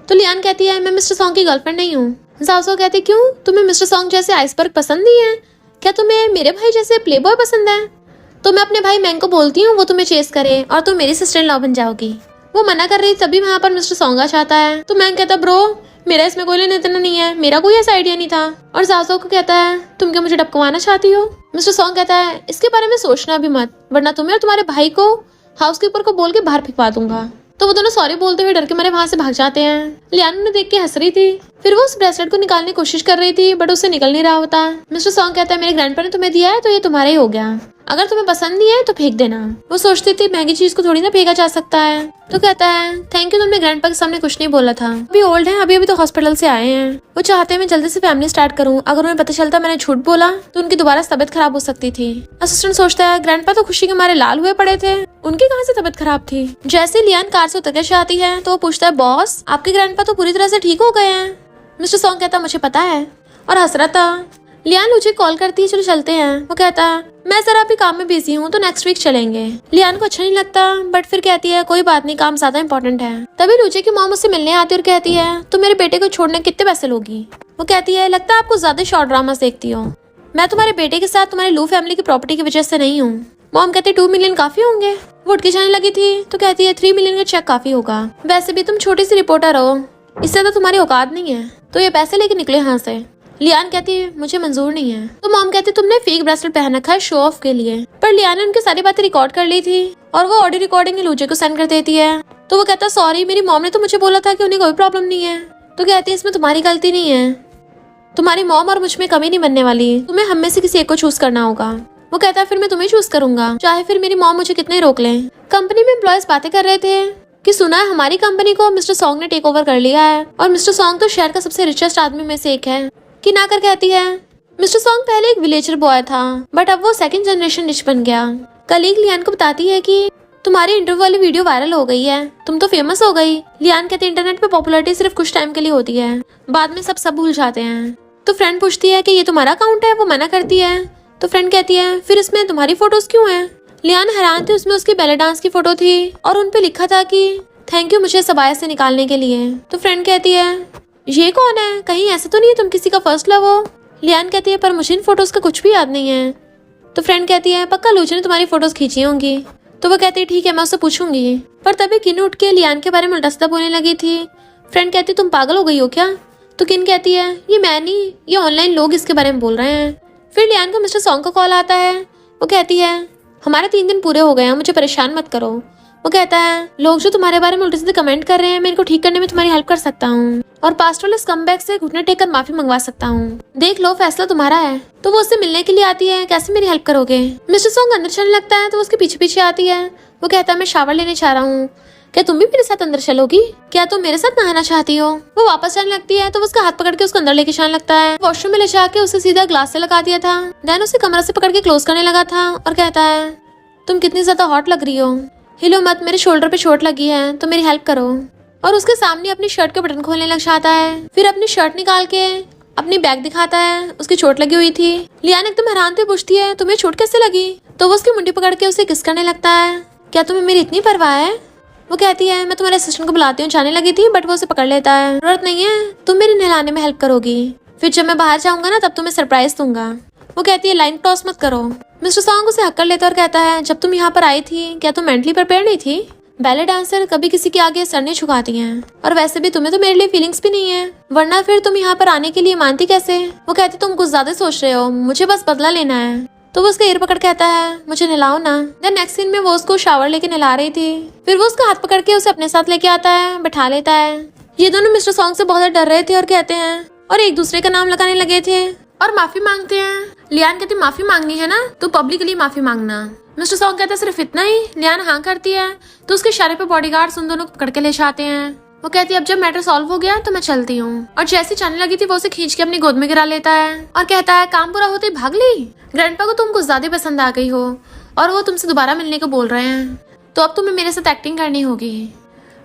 तो लियान कहती है मैं मिस्टर सॉन्ग की गर्लफ्रेंड नहीं हूँ। जाओजाओ कहती क्यों, तुम्हें मिस्टर सॉन्ग जैसे आइसबर्ग पसंद नहीं है क्या, तुम्हें मेरे भाई जैसे प्लेबॉय पसंद है। तो मैं अपने भाई मैंग को बोलती हूँ वो तुम्हें चेस करे और तुम मेरी सिस्टर इन लॉ बन जाओगी। वो मना कर रही तभी वहाँ पर मिस्टर सॉन्ग आ जाता है। तो मैंग कहता ब्रो मेरा इसमें कोई लेना देना नहीं है, मेरा कोई ऐसा आइडिया नहीं था। और जाओजाओ को कहता है तुम क्या मुझे टपकवाना चाहती हो। मिस्टर सॉन्ग कहता है इसके बारे में सोचना भी मत, वरना तुम्हें और तुम्हारे भाई को हाउसकीपर को बोल के बाहर फेंकवा दूंगा। तो वो दोनों सॉरी बोलते हुए डर के मारे वहां से भाग जाते हैं। लियान उन्हें देख के हंस रही थी, फिर वो उस ब्रेसलेट को निकालने की कोशिश कर रही थी बट उससे निकल नहीं रहा होता। मिस्टर सॉन्ग कहता है मेरे ग्रैंडपा ने तुम्हें दिया है तो ये तुम्हारा ही हो गया, अगर तुम्हें पसंद नहीं है तो फेंक देना। वो सोचती थी महंगी चीज को थोड़ी ना फेंका जा सकता है। तो कहता है थैंक यू, तुमने ग्रैंडपा के सामने कुछ नहीं बोला था, अभी ओल्ड है, अभी अभी तो हॉस्पिटल से आए हैं। वो चाहते हैं मैं जल्दी से फैमिली स्टार्ट करूं, अगर उन्हें पता चलता मैंने झूठ बोला तो उनकी दोबारा तबियत खराब हो सकती थी। असिस्टेंट सोचता है ग्रैंडपा तो खुशी के मारे लाल हुए पड़े थे, उनकी कहाँ से तबियत खराब थी। जैसे लियान कार से उतर के आती है तो वो पूछता है बॉस आपके ग्रैंडपा तो पूरी तरह से ठीक हो गए हैं। मिस्टर सॉन्ग कहता मुझे पता है और हंस रहा था। लियान मुझे कॉल करती है चलो चलते हैं। वो कहता है मैं जरा अभी काम में बिजी हूँ तो नेक्स्ट वीक चलेंगे। लियान को अच्छा नहीं लगता बट फिर कहती है कोई बात नहीं, काम ज्यादा इंपॉर्टेंट है। तभी लूचे की मॉम उससे मिलने आती है और कहती है तुम मेरे बेटे को छोड़ने कितने पैसे लोगी। वो कहती है लगता है आपको ज्यादा शॉर्ट ड्रामास देखती हो, मैं तुम्हारे बेटे के साथ तुम्हारी लू फैमिली की प्रॉपर्टी की वजह से नहीं हूँ। मॉम कहती है 2 मिलियन काफी होंगे। वो उठ के जाने लगी थी तो कहती है 3 मिलियन का चेक काफी होगा, वैसे भी तुम छोटी सी रिपोर्टर हो, इससे तो तुम्हारी औकात नहीं है, तो ये पैसे लेके निकले यहाँ से। लियान कहती है मुझे मंजूर नहीं है। तो मॉम कहती तुमने फेक ब्रेसलेट पहन रखा है शो ऑफ के लिए, पर लियान ने उनकी सारी बातें रिकॉर्ड कर ली थी और वो ऑडियो रिकॉर्डिंग लूजे को सेंड कर देती है। तो वो कहता सॉरी मेरी मॉम ने तो मुझे बोला था कि उन्हें कोई प्रॉब्लम नहीं है। तो कहती है इसमें तुम्हारी गलती नहीं है, तुम्हारी मॉम और मुझ में कमी नहीं बनने वाली, तुम्हें हम में से किसी एक को चूज करना होगा। वो कहता है फिर मैं तुम्हें चूज करूंगा, चाहे फिर मेरी मॉम मुझे कितने रोक लें। कंपनी में एम्प्लॉयज बातें कर रहे थे कि सुना है हमारी कंपनी को मिस्टर सॉन्ग ने टेक ओवर कर लिया है और मिस्टर सॉन्ग तो शहर का सबसे रिचेस्ट आदमी में से एक है। कि ना कर कहती है मिस्टर सॉन्ग पहले एक विलेजर बॉय था बट अब वो 2nd जनरेशन रिच बन गया। कलीग लियान को बताती है कि तुम्हारी इंटरव्यू वाली वीडियो वायरल हो गई है, तुम तो फेमस हो गई। लियान कहती है इंटरनेट पे पॉपुलैरिटी सिर्फ कुछ टाइम के लिए होती है, बाद में सब भूल जाते हैं। तो फ्रेंड पूछती है कि ये तुम्हारा अकाउंट है, वो मना करती है। तो फ्रेंड कहती है फिर इसमें तुम्हारी फोटोज क्यों है। लियान हैरान थी, उसमें उसकी बैले डांस की फोटो थी और उनपे लिखा था कि थैंक यू मुझे सबाया से निकालने के लिए। तो फ्रेंड कहती है ये कौन है, कहीं ऐसा तो नहीं है तुम किसी का फर्स्ट लव हो। लियान कहती है पर मुझे इन फोटोज का कुछ भी याद नहीं है। तो फ्रेंड कहती है पक्का लूचे ने तुम्हारी फोटोज खींची होंगी। तो वो कहती है ठीक है मैं उससे पूछूंगी। पर तभी किन उठ के लियान के बारे में उल्टा सीधा बोलने लगी थी। फ्रेंड कहती तुम पागल हो गई हो क्या। तो किन कहती है ये मैं नहीं, ये ऑनलाइन लोग इसके बारे में बोल रहे हैं। फिर लियान को मिस्टर सॉन्ग का कॉल आता है। वो कहती है हमारे 3 दिन पूरे हो गए हैं, मुझे परेशान मत करो। वो कहता है लोग जो तुम्हारे बारे में उल्टे सीधे कमेंट कर रहे हैं मैं इनको ठीक करने में तुम्हारी हेल्प कर सकता हूँ और पास्ट वाले स्कमबैग से घुटने टेक कर माफी मंगवा सकता हूँ, देख लो फैसला तुम्हारा है। तो वो उससे मिलने के लिए आती है, कैसे मेरी हेल्प करोगे। मिस्टर सॉन्ग अंदर चलने लगता है तो वो उसके पीछे पीछे आती है। वो कहता है मैं शावर लेने चाह रहा हूँ, क्या तुम भी मेरे साथ अंदर चलोगी, क्या तुम मेरे साथ नहाना चाहती हो। वो वापस जाने लगती है तो वो उसका हाथ पकड़ के उसको अंदर लेके जाने लगता है। वॉशरूम में ले जाके उसे सीधा ग्लास से लगा दिया था, देन उसे कमरा से पकड़ के क्लोज करने लगा था और कहता है तुम कितनी ज्यादा हॉट लग रही हो, हिलो मत, मेरे शोल्डर पे चोट लगी है तो मेरी हेल्प करो। और उसके सामने अपनी शर्ट के बटन खोलने लग जाता है, फिर अपनी शर्ट निकाल के अपनी बैग दिखाता है, उसकी चोट लगी हुई थी। लियान एकदम हैरान थी, पूछती है तुम्हें चोट कैसे लगी। तो वो उसकी मुंडी पकड़ के उसे किस करने लगता है, क्या तुम्हें मेरी इतनी परवाह है। वो कहती है मैं तुम्हारे असिस्टेंट को बुलाती हूँ, जाने लगी थी बट वो उसे पकड़ लेता है, जरूरत नहीं है, तुम मेरे नहलाने में हेल्प करोगी, फिर जब मैं बाहर जाऊंगा ना तब तुम्हें सरप्राइज दूंगा। वो कहती है लाइन क्रॉस मत करो। मिस्टर सॉन्ग उसे हक कर लेता और कहता है जब तुम यहाँ पर आई थी क्या तुम मेंटली प्रिपेयर नहीं थी, बैले डांसर कभी किसी के आगे सर नहीं झुकाती हैं और वैसे भी तुम्हें तो मेरे लिए फीलिंग्स भी नहीं है, वरना फिर तुम यहाँ पर आने के लिए मानती कैसे। वो कहती तुम कुछ ज्यादा सोच रहे हो, मुझे बस बदला लेना है। तो वो उसका ईयर पकड़ कहता है मुझे नहलाओ ना। देन नेक्स्ट सीन में वो उसको शावर लेके नहला रही थी, फिर वो उसका हाथ पकड़ के उसे अपने साथ लेके आता है, बैठा लेता है। ये दोनों मिस्टर सॉन्ग से बहुत डर रहे थे और कहते हैं और एक दूसरे का नाम लगाने लगे थे और माफी मांगते हैं। लियान कहती माफी मांगनी है ना तो पब्लिकली माफी मांगना। मिस्टर सॉन्ग कहता है सिर्फ इतना ही। लियान हाँ करती है तो उसके इशारे पे बॉडीगार्ड्स उन दोनों को पकड़ के ले जाते हैं। वो कहती है अब जब मैटर सॉल्व हो गया तो मैं चलती हूँ। और जैसी जाने लगी थी वो उसे खींच के अपनी गोद में गिरा लेता है और कहता है काम पूरा होते ही भाग ली। ग्रैंडपा को तुम कुछ ज्यादा पसंद आ गई हो और वो तुमसे दोबारा मिलने को बोल रहे हैं तो अब तुम्हें मेरे साथ एक्टिंग करनी होगी।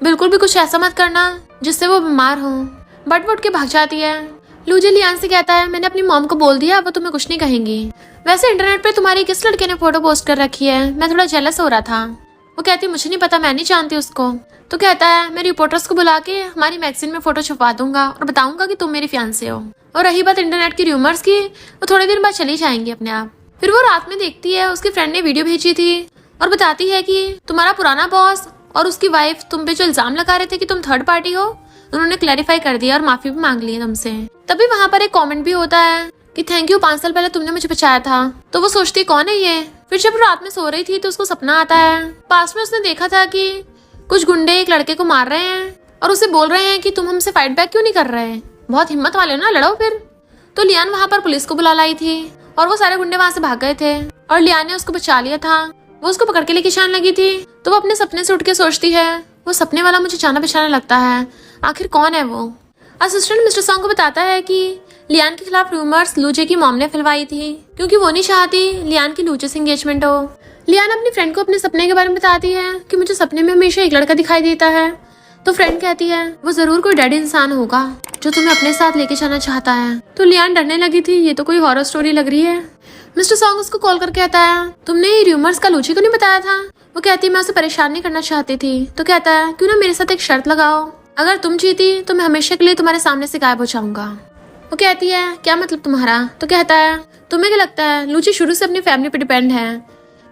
बिल्कुल भी कुछ ऐसा मत करना जिससे वो बीमार हो। बट वो उठ के भाग जाती है। लूजी लियान से कहता है मैंने अपनी मॉम को बोल दिया वो तुम्हें कुछ नहीं कहेंगी। वैसे इंटरनेट पे तुम्हारी किस लड़के ने फोटो पोस्ट कर रखी है, मैं थोड़ा जेलस हो रहा था। वो कहती है मुझे नहीं पता, मैं नहीं जानती उसको। तो कहता है मैं रिपोर्टर्स को बुला के हमारी मैगजीन में फोटो छपवा दूंगा और बताऊंगा कि तुम मेरी फियांसे हो। और रही बात इंटरनेट की र्यूमर्स की, वो थोड़े दिन बाद चली जाएंगी अपने आप। फिर वो रात में देखती है उसकी फ्रेंड ने वीडियो भेजी थी और बताती है कि तुम्हारा पुराना बॉस और उसकी वाइफ तुम पे जो इल्जाम लगा रहे थे कि तुम थर्ड पार्टी हो, उन्होंने क्लैरिफाई कर दिया और माफी भी मांग ली है तुमसे। तभी वहाँ पर एक कमेंट भी होता है कि थैंक यू, 5 साल पहले तुमने मुझे बचाया था। तो वो सोचती कौन है ये। फिर जब रात में सो रही थी तो उसको सपना आता है। पास में उसने देखा था कि कुछ गुंडे एक लड़के को मार रहे हैं और उसे बोल रहे हैं कि तुम हमसे फाइट बैक क्यों नहीं कर रहे, बहुत हिम्मत वाले हो ना, लड़ो फिर। तो लियान वहाँ पर पुलिस को बुला लाई थी और वो सारे गुंडे वहाँ से भाग गए थे और लियान ने उसको बचा लिया था। वो उसको पकड़ के लेके जाने लगी थी तो वो अपने सपने से उठ के सोचती है वो सपने वाला मुझे जाना पहचाना लगता है, आखिर कौन है वो। असिस्टेंट मिस्टर सॉन्ग को बताता है कि लियान के खिलाफ रूमर्स लूजे की मॉम ने फैलवाई थी क्योंकि वो नहीं चाहती लियान की लूजे से एंगेजमेंट हो। लियान अपनी फ्रेंड को अपने सपने के बारे में बताती है कि मुझे सपने में हमेशा एक लड़का दिखाई देता है। तो फ्रेंड कहती है वो जरूर कोई डैडी इंसान होगा जो तुम्हें अपने साथ लेके जाना चाहता है। तो लियान डरने लगी थी, ये तो कोई हॉरर स्टोरी लग रही है। मिस्टर सॉन्ग उसको कॉल करके कहता है तुमने ये रूमर्स का लूजी को नहीं बताया था। वो कहती है मैं उसे परेशान नहीं करना चाहती थी। तो कहता है क्यों ना मेरे साथ एक शर्त लगाओ, अगर तुम जीती तो मैं हमेशा के लिए तुम्हारे सामने से गायब हो जाऊंगा। वो कहती है क्या मतलब तुम्हारा। तो कहता है तुम्हें क्या लगता है लूची शुरू से अपनी फैमिली पे डिपेंड है,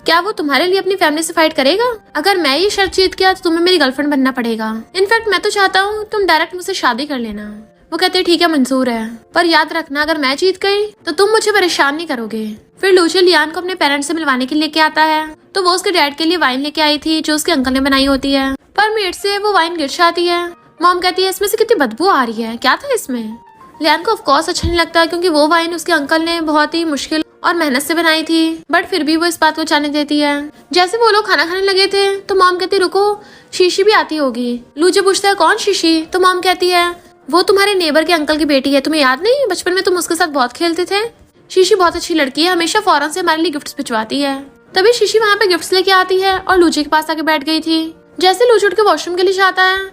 क्या वो तुम्हारे लिए अपनी फैमिली से फाइट करेगा। अगर मैं ये शर्त जीत गया तो तुम्हें मेरी गर्लफ्रेंड बनना पड़ेगा। इनफैक्ट मैं तो चाहता हूँ तुम डायरेक्ट मुझसे शादी कर लेना। वो कहते हैं ठीक है मंजूर है, पर याद रखना अगर मैं जीत गई तो तुम मुझे परेशान नहीं करोगे। फिर लूची लियान को अपने पेरेंट्स से मिलवाने के लिए लेके आता है। तो वो उसके डैड के लिए वाइन लेके आई थी जो उसके अंकल ने बनाई होती है, पर मेड से वो वाइन गिर जाती है। मॉम कहती है इसमें से कितनी बदबू आ रही है, क्या था इसमें। लियान को ऑफ कोर्स अच्छा नहीं लगता क्योंकि वो वाइन उसके अंकल ने बहुत ही मुश्किल और मेहनत से बनाई थी, बट फिर भी वो इस बात को जाने देती है। जैसे वो लोग खाना खाने लगे थे तो मॉम कहती रुको शीशी भी आती होगी। लूजी पूछता है कौन शीशी। तो मॉम कहती है वो तुम्हारे नेबर के अंकल की बेटी है, तुम्हें याद नहीं, बचपन में तुम उसके साथ बहुत खेलते थे। शीशी बहुत अच्छी लड़की है, हमेशा फौरन से हमारे लिए गिफ्ट्स भिजवाती है। तभी शीशी वहाँ पे गिफ्ट्स लेके आती है और लूजी के पास आके बैठ गई थी। जैसे लूजी उठ के वॉशरूम के लिए जाता है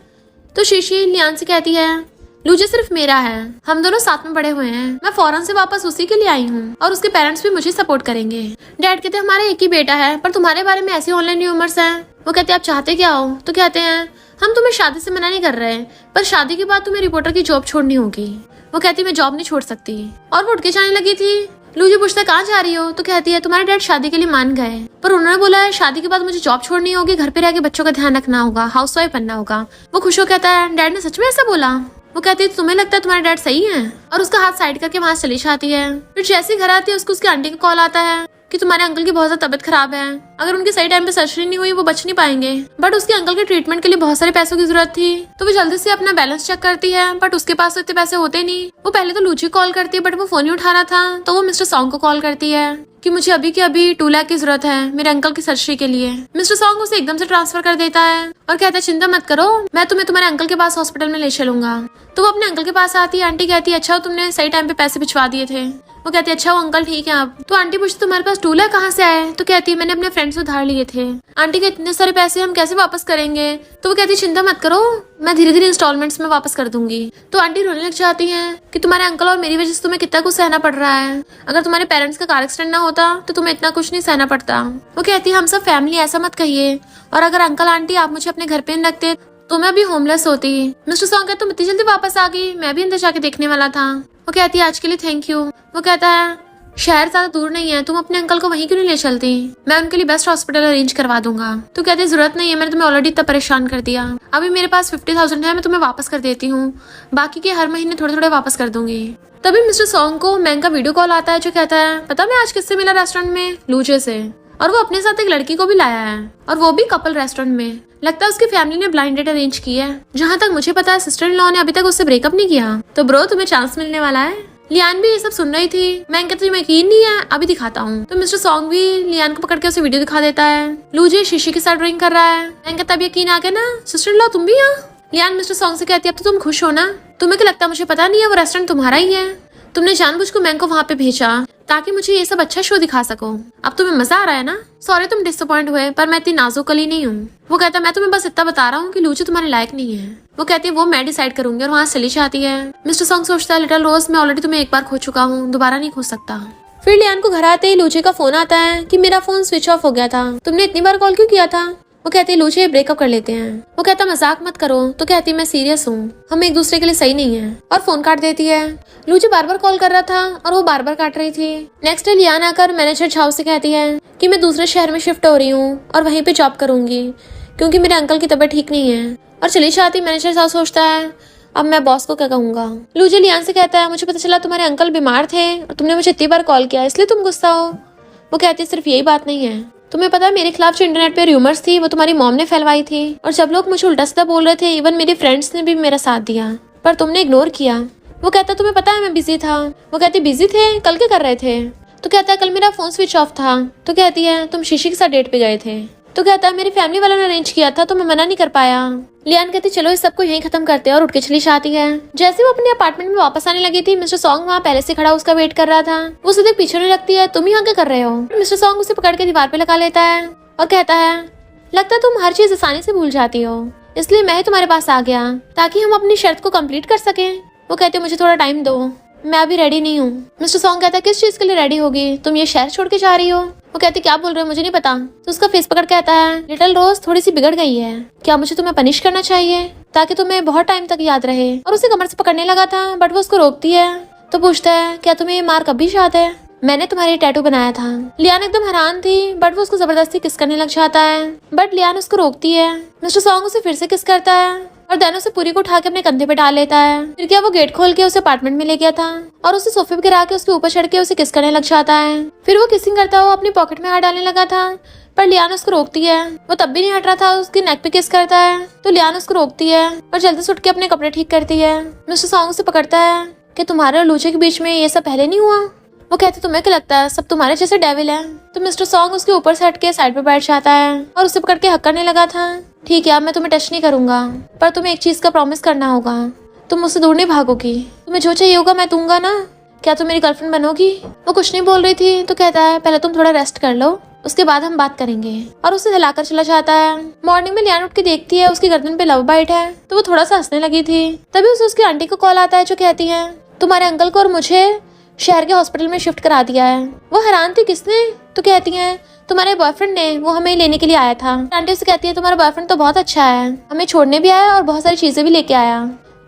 तो शीशी लियान से कहती है लूजी सिर्फ मेरा है, हम दोनों साथ में बड़े हुए हैं, मैं फौरन से वापस उसी के लिए आई हूँ और उसके पेरेंट्स भी मुझे सपोर्ट करेंगे। डैड कहते हैं हमारा एक ही बेटा है पर तुम्हारे बारे में ऐसी ऑनलाइन र्यूमर्स हैं। वो कहते हैं आप चाहते क्या हो। तो कहते हैं हम तुम्हें शादी से मना नहीं कर रहे, पर शादी के बाद तुम्हें रिपोर्टर की जॉब छोड़नी होगी। वो कहती है मैं जॉब नहीं छोड़ सकती और वो उठ के जाने लगी थी। लूजी पूछता है कहाँ जा रही हो। तो कहती है तुम्हारे डैड शादी के लिए मान गए, पर उन्होंने बोला है शादी के बाद मुझे जॉब छोड़नी होगी, घर पे रह के बच्चों का ध्यान रखना होगा, हाउसवाइफ बनना होगा। वो खुश हो कहता है डैड ने सच में ऐसा बोला। वो कहती है तुम्हें लगता है तुम्हारे डैड सही है, और उसका हाथ साइड करके वहाँ चली जाती है। फिर जैसे घर आती है उसको उसकी आंटी का कॉल आता है कि तुम्हारे अंकल की बहुत ज्यादा तबीयत खराब है, अगर उनकी सही टाइम पे सर्जरी नहीं हुई वो बच नहीं पाएंगे। बट उसके अंकल के ट्रीटमेंट के लिए बहुत सारे पैसों की जरूरत थी तो वो जल्दी से अपना बैलेंस चेक करती है, बट उसके पास तो इतने पैसे होते नहीं। वो पहले तो लूची कॉल करती है बट वो फोन नहीं उठा रहा था, तो वो मिस्टर सॉन्ग को कॉल करती है कि मुझे अभी के अभी 2 लाख की जरूरत है मेरे अंकल की सर्जरी के लिए। मिस्टर सॉन्ग उसे एकदम से ट्रांसफर कर देता है और कहता है चिंता मत करो, मैं तुम्हें तुम्हारे अंकल के पास हॉस्पिटल में ले चलूंगा। तो वो अपने अंकल के पास आती है। आंटी कहती है अच्छा तुमने सही टाइम पे पैसे भिजवा दिए थे। वो कहती है अच्छा वो अंकल ठीक है अब। तो आंटी पूछती तुम्हारे पास 2 लाख कहाँ से आए। तो कहती है मैंने अपने फ्रेंड से उधार लिए थे। आंटी के इतने सारे पैसे हम कैसे वापस करेंगे। तो वो कहती है चिंता मत करो, मैं धीरे धीरे इंस्टॉलमेंट्स में वापस कर दूंगी। तो आंटी रोने लग जाती है कि तुम्हारे अंकल और मेरी वजह से तुम्हें कितना कुछ सहना पड़ रहा है, अगर तुम्हारे पेरेंट्स का कार एक्सीडेंट ना होता तो तुम्हें इतना कुछ नहीं सहना पड़ता। वो कहती है हम सब फैमिली, ऐसा मत कहिए, और अगर अंकल आंटी आप मुझे अपने घर पे नहीं रखते तो मैं अभी होमलेस होती। मिस्टर सॉन्ग कहता तुम इतनी जल्दी वापस आ गई, मैं भी अंदर जाके देखने वाला था। वो कहती है आज के लिए थैंक यू। वो कहता है शहर ज्यादा दूर नहीं है, तुम अपने अंकल को वहीं क्यों नहीं ले चलती, मैं उनके लिए बेस्ट हॉस्पिटल अरेंज करवा दूंगा। तो कहते जरूरत नहीं है, मैंने तुम्हें ऑलरेडी इतना परेशान कर दिया, अभी मेरे पास 50,000 है, मैं तुम्हें वापस कर देती हूँ, बाकी के हर महीने थोड़े थोड़े वापस कर दूंगी। तभी मिस्टर सॉन्ग को मैंग का वीडियो कॉल आता है जो कहता है पता मैं आज किससे मिला रेस्टोरेंट में, लूजे से। और वो अपने साथ एक लड़की को भी लाया है, और वो भी कपल रेस्टोरेंट में। लगता है उसकी फैमिली ने ब्लाइंड डेट अरेंज की है। जहाँ तक मुझे पता है सिस्टर इन लॉ ने अभी तक उससे ब्रेकअप नहीं किया। तो ब्रो तुम्हें चांस मिलने वाला है। लियान भी ये सब सुन रही थी। मैं कहती तुम्हें यकीन नहीं है, अभी दिखाता हूँ। तो मिस्टर सॉन्ग भी लियान को पकड़ के उसे वीडियो दिखा देता है। लूजे शीशी के साथ ड्राइंग कर रहा है। मैं कहता अब यकीन आ गया ना, सिस्टर इन लॉ तुम भी यहाँ। लियान मिस्टर सॉन्ग से कहती है अब तो तुम खुश हो ना। तुम्हें क्या लगता है मुझे पता नहीं है वो रेस्टोरेंट तुम्हारा ही है। तुमने जानबूझ को मैं को वहाँ पे भेजा ताकि मुझे ये सब अच्छा शो दिखा सको। अब तुम्हें मजा आ रहा है ना। सॉरी तुम डिसअपॉइंट हुए, पर मैं इतनी नाजुक कली नहीं हूँ। वो कहता है मैं तुम्हें बस इतना बता रहा हूँ कि लूचू तुम्हारे लायक नहीं है। वो कहती है वो मैं डिसाइड करूंगी, और वहाँ चली जाती है। मिस्टर सॉन्ग सोचता है लिटिल रोज मैं ऑलरेडी तुम्हें एक बार खो चुका हूँ, दोबारा नहीं खो सकता। फिर लियान को घर आते ही लूचे का फोन आता है कि मेरा फोन स्विच ऑफ हो गया था, तुमने इतनी बार कॉल क्यों किया था। वो कहती है लूचे ब्रेकअप कर लेते हैं। वो कहता मजाक मत करो। तो कहती मैं सीरियस हूँ, हम एक दूसरे के लिए सही नहीं है, और फोन काट देती है। लूचे बार बार कॉल कर रहा था और वो बार बार काट रही थी। नेक्स्ट डे लियान आकर मैनेजर झाओ से कहती है कि मैं दूसरे शहर में शिफ्ट हो रही हूँ और वहीं पे जॉब करूंगी क्योंकि मेरे अंकल की तबीयत ठीक नहीं है, और चली जाती। मैनेजर झाओ सोचता है अब मैं बॉस को क्या कहूंगा। लूजे लियान से कहता है मुझे पता चला तुम्हारे अंकल बीमार थे और तुमने मुझे इतनी बार कॉल किया इसलिए तुम गुस्सा हो। वो कहती है सिर्फ यही बात नहीं है, तुम्हें पता है मेरे खिलाफ जो इंटरनेट पे र्यूमर्स थी वो तुम्हारी मॉम ने फैलवाई थी, और जब लोग मुझे उल्टा सीधा बोल रहे थे इवन मेरे फ्रेंड्स ने भी मेरा साथ दिया, पर तुमने इग्नोर किया। वो कहता तुम्हें पता है मैं बिजी था। वो कहती बिजी थे, कल क्या कर रहे थे। तो कहता है कल मेरा फोन स्विच ऑफ था। तो कहती है तुम शीशी के साथ डेट पे गए थे। तो कहता है मेरी फैमिली वालों ने अरेंज किया था तो मैं मना नहीं कर पाया। लियान कहती चलो इस सबको यहीं खत्म करते हैं, और उठ के चली जाती है। जैसे वो अपने अपार्टमेंट में वापस आने लगी थी मिस्टर सॉन्ग वहाँ पहले से खड़ा उसका वेट कर रहा था। वो सीधे पीछे लगती है तुम यहाँ क्या कर रहे हो। मिस्टर सॉन्ग उसे पकड़ के दीवार पे लगा लेता है और कहता है लगता है तुम हर चीज आसानी से भूल जाती हो, इसलिए मैं ही तुम्हारे पास आ गया ताकि हम अपनी शर्त को कंप्लीट कर सके। वो कहते मुझे थोड़ा टाइम दो, मैं अभी रेडी नहीं हूँ। मिस्टर सॉन्ग कहता है किस चीज के लिए रेडी होगी, तुम ये शहर छोड़ के जा रही हो। वो कहती क्या बोल रहे हो मुझे नहीं पता। तो उसका फेस पकड़ कहता है लिटिल रोज थोड़ी सी बिगड़ गई है, क्या मुझे तुम्हें पनिश करना चाहिए ताकि तुम्हें बहुत टाइम तक याद रहे। और उसे कमर से पकड़ने लगा था बट वो उसको रोकती है। तो पूछता है क्या तुम्हें ये मार्क अभी याद है, मैंने तुम्हारी टैटू बनाया था। लियान एकदम हैरान थी बट वो उसको जबरदस्ती किस करने लग जाता है, बट लियान उसको रोकती है। मिस्टर सॉन्ग उसे फिर से किस करता है और देन उसे पूरी को उठा के अपने कंधे पे डाल लेता है। फिर क्या वो गेट खोल के उसे अपार्टमेंट में ले गया था और उसे सोफे पे गिरा के उसके ऊपर चढ़ के उसे किस करने लग जाता है। फिर वो किसिंग करता हुआ अपनी पॉकेट में हाथ डालने लगा था पर लियान उसको रोकती है। वो तब भी नहीं हट रहा था, उसकी नेक पे किस करता है तो लियान उसको रोकती है और जल्दी से उठ के अपने कपड़े ठीक करती है। मिस्टर सॉन्ग उसे पकड़ता है कि तुम्हारे और लूचे के बीच में ये सब पहले नहीं हुआ। वो कहते तुम्हें क्या लगता है सब तुम्हारे जैसे डेविल है। तो मिस्टर सॉन्ग उसके ऊपर से हट के साइड पे बैठ जाता है और उसे पकड़ के हक करने लगा था। ठीक है अब मैं तुम्हें टच नहीं करूंगा, पर तुम्हें एक चीज का प्रॉमिस करना होगा, तुम मुझसे दूर नहीं भागोगी, तुम्हें जो चाहिए होगा मैं दूंगा ना, क्या तुम मेरी गर्लफ्रेंड बनोगी। वो कुछ नहीं बोल रही थी तो कहता है पहले तुम थोड़ा रेस्ट कर लो उसके बाद हम बात करेंगे, और उसे हिलाकर चला जाता है। मॉर्निंग में लियान उठ के देखती है उसकी गर्दन पे लव बाइट है तो वो थोड़ा सा हंसने लगी थी। तभी उसे उसकी आंटी को कॉल आता है जो कहती है तुम्हारे अंकल को और मुझे शहर के हॉस्पिटल में शिफ्ट करा दिया है। वो हैरान थी किसने। तो कहती है तुम्हारे बॉयफ्रेंड ने, वो हमें लेने के लिए आया था। आंटी उसे कहती है तुम्हारा बॉयफ्रेंड तो बहुत अच्छा है, हमें छोड़ने भी आया और बहुत सारी चीजें भी लेके आया।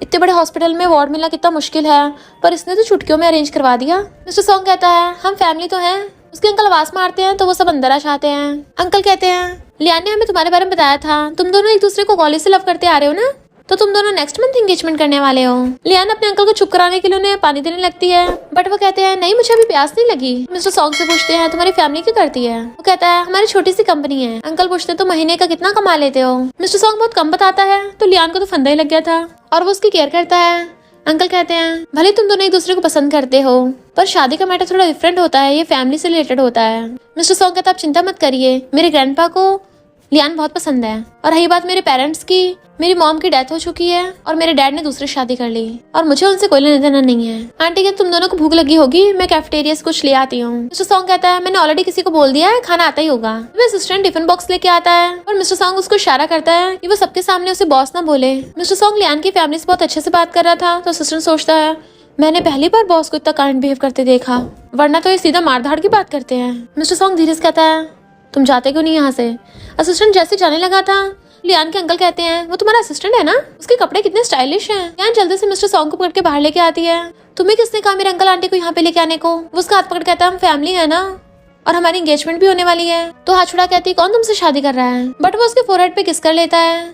इतने बड़े हॉस्पिटल में वार्ड मिलना कितना मुश्किल है, पर इसने तो छुट्टियों में अरेंज करवा दिया। मिस्टर सॉन्ग कहता है हम फैमिली तो हैं। उसके अंकल आवाज मारते हैं तो वो सब अंदर आ जाते हैं। अंकल कहते हैं लियान ने हमें तुम्हारे बारे में बताया था, तुम दोनों एक दूसरे को कॉलेज से लव करते आ रहे हो ना, तो तुम दोनों नेक्स्ट मंथ एंगेजमेंट करने वाले हो। लियान अपने अंकल को चुप कराने के लिए उन्हें पानी देने लगती है बट वो कहते हैं नहीं मुझे अभी प्यास नहीं लगी। मिस्टर सॉन्ग से पूछते हैं तुम्हारी फैमिली क्या करती है। वो कहता है हमारी छोटी सी कंपनी है। अंकल पूछते तो महीने का कितना कमा लेते हो। मिस्टर सॉन्ग बहुत कम बताता है तो लियान को तो फंदा ही लग गया था और वो उसकी केयर करता है। अंकल कहते हैं भले तुम दोनों एक दूसरे को पसंद करते हो पर शादी का मैटर थोड़ा डिफरेंट होता है, ये फैमिली से रिलेटेड होता है। मिस्टर सॉन्ग कहता है आप चिंता मत करिए, मेरे ग्रैंडपा को लियान बहुत पसंद है, और रही बात मेरे पेरेंट्स की, मेरी मॉम की डेथ हो चुकी है और मेरे डैड ने दूसरी शादी कर ली और मुझे उनसे कोई लेना देना नहीं है। आंटी कहती तुम दोनों को भूख लगी होगी, मैं कैफेटेरिया से कुछ ले आती हूँ। मिस्टर सॉन्ग कहता है मैंने ऑलरेडी किसी को बोल दिया है, खाना आता ही होगा। वो असिस्टेंट टिफिन बॉक्स लेके आता है और मिस्टर सॉन्ग उसको इशारा करता है कि वो सबके सामने उसे बॉस ना बोले। मिस्टर सॉन्ग लियान की फैमिली से बहुत अच्छे से बात कर रहा था तो असिस्टेंट सोचता है मैंने पहली बार बॉस को इतना काइंड बिहेव करते देखा, वरना तो ये सीधा मारधाड़ की बात करते हैं। मिस्टर सॉन्ग धीरे से कहता है तुम जाते क्यों नहीं यहाँ से। असिस्टेंट जैसे जाने लगा था लियान के अंकल कहते हैं वो तुम्हारा असिस्टेंट है ना, उसके कपड़े कितने स्टाइलिश हैं। लियान जल्दी से मिस्टर सॉन्ग को पकड़ के बाहर लेके आती है। तुम्हें किसने कहा मेरे अंकल आंटी को यहाँ पे लेके आने को। वो उसका हाथ पकड़ कहता है हम फैमिली है ना और हमारी एंगेजमेंट भी होने वाली है। तो हाथ छुड़ा कहती है कौन तुमसे शादी कर रहा है, बट वो उसके फोरहेड पे किस कर लेता है।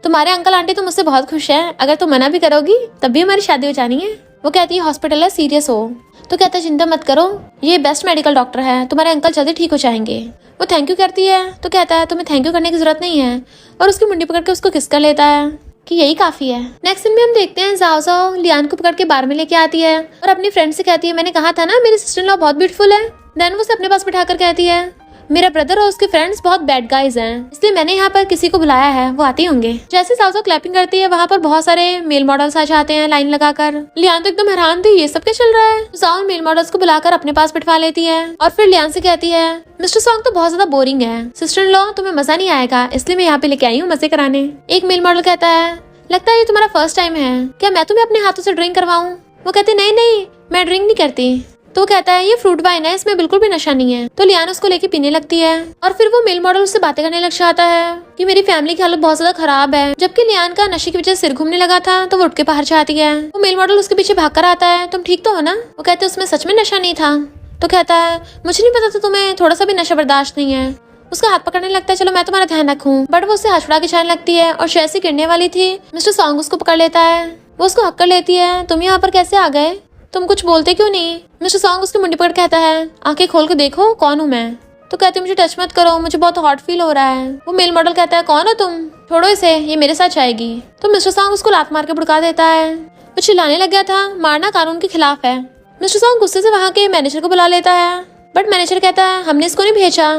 तुम्हारे अंकल आंटी तो मुझसे बहुत खुश है, अगर तुम मना भी करोगी तब भी हमारी शादी हो जानी है। वो कहती है हॉस्पिटल है, सीरियस हो। तो कहता है चिंता मत करो, ये बेस्ट मेडिकल डॉक्टर है, तुम्हारे अंकल जल्दी ठीक हो जाएंगे। वो थैंक यू करती है। तो कहता है तुम्हें थैंक यू करने की जरूरत नहीं है, और उसकी मुंडी पकड़ के उसको किस कर लेता है कि यही काफी है। नेक्स्ट सीन में हम देखते हैं जाओ जाओ लियान को पकड़ के बार में लेके आती है और अपनी फ्रेंड से कहती है मैंने कहा था ना मेरी सिस्टर इन लॉ बहुत ब्यूटीफुल है। देन वो उसे अपने पास बिठाकर कहती है मेरा ब्रदर और उसके फ्रेंड्स बहुत बैड गाइज हैं, इसलिए मैंने यहाँ पर किसी को बुलाया है, वो आते होंगे। जैसे जाओ जाओ क्लैपिंग करती है, वहाँ पर बहुत सारे मेल मॉडल्स आ जाते हैं लाइन लगाकर। लियान तो एकदम हैरान थी, ये सब क्या चल रहा है। जाओ मेल मॉडल्स को बुलाकर अपने पास बिठवा लेती है और फिर लियान से कहती है मिस्टर सॉन्ग तो बहुत ज्यादा बोरिंग है, सिस्टर इन लॉ तुम्हें मजा नहीं आएगा, इसलिए मैं यहाँ पे लेके आई हूँ मजे कराने। एक मेल मॉडल कहता है लगता है ये तुम्हारा फर्स्ट टाइम है, क्या मैं तुम्हें अपने हाथों से ड्रिंक करवाऊं। वो कहते नहीं नहीं मैं ड्रिंक नहीं करती। तो वो कहता है ये फ्रूट वाइन है, इसमें बिल्कुल भी नशा नहीं है। तो लियान उसको लेके पीने लगती है और फिर वो मेल मॉडल उससे बातें करने लग जाता है कि मेरी फैमिली की हालत बहुत ज्यादा खराब है। जबकि लियान का नशे की वजह से सिर घूमने लगा था, तो वो उठ के बाहर जाती है। वो मेल मॉडल उसके पीछे भाग कर आता है, तुम ठीक तो हो ना। वो कहते उसमें सच में नशा नहीं था। तो कहता है मुझे नहीं पता था तुम्हें थोड़ा सा भी नशा बर्दाश्त नहीं है। उसका हाथ पकड़ने लगता है चलो मैं तुम्हारा ध्यान रखूं, बट वो उससे हाथ छुड़ा के जाने लगती है और जैसे गिरने वाली थी मिस्टर सॉन्ग उसको पकड़ लेता है। वो उसको हक कर लेती है तुम यहाँ पर कैसे आ गए, तुम कुछ बोलते क्यों नहीं। मिस्टर सॉन्ग उसकी मुंडी पकड़ कहता है आंखें खोल के देखो कौन हूँ मैं। तो कहते मुझे टच मत करो, मुझे बहुत हॉट फील हो रहा है। वो मेल मॉडल कहता है कौन हो तुम, छोड़ो इसे, ये मेरे साथ जाएगी। तो मिस्टर सॉन्ग उसको लात मार के भड़का देता है। वो चिल्लाने लग गया था मारना कानून के खिलाफ है। मिस्टर सॉन्ग गुस्से से वहाँ के मैनेजर को बुला लेता है, बट मैनेजर कहता है हमने इसको नहीं भेजा,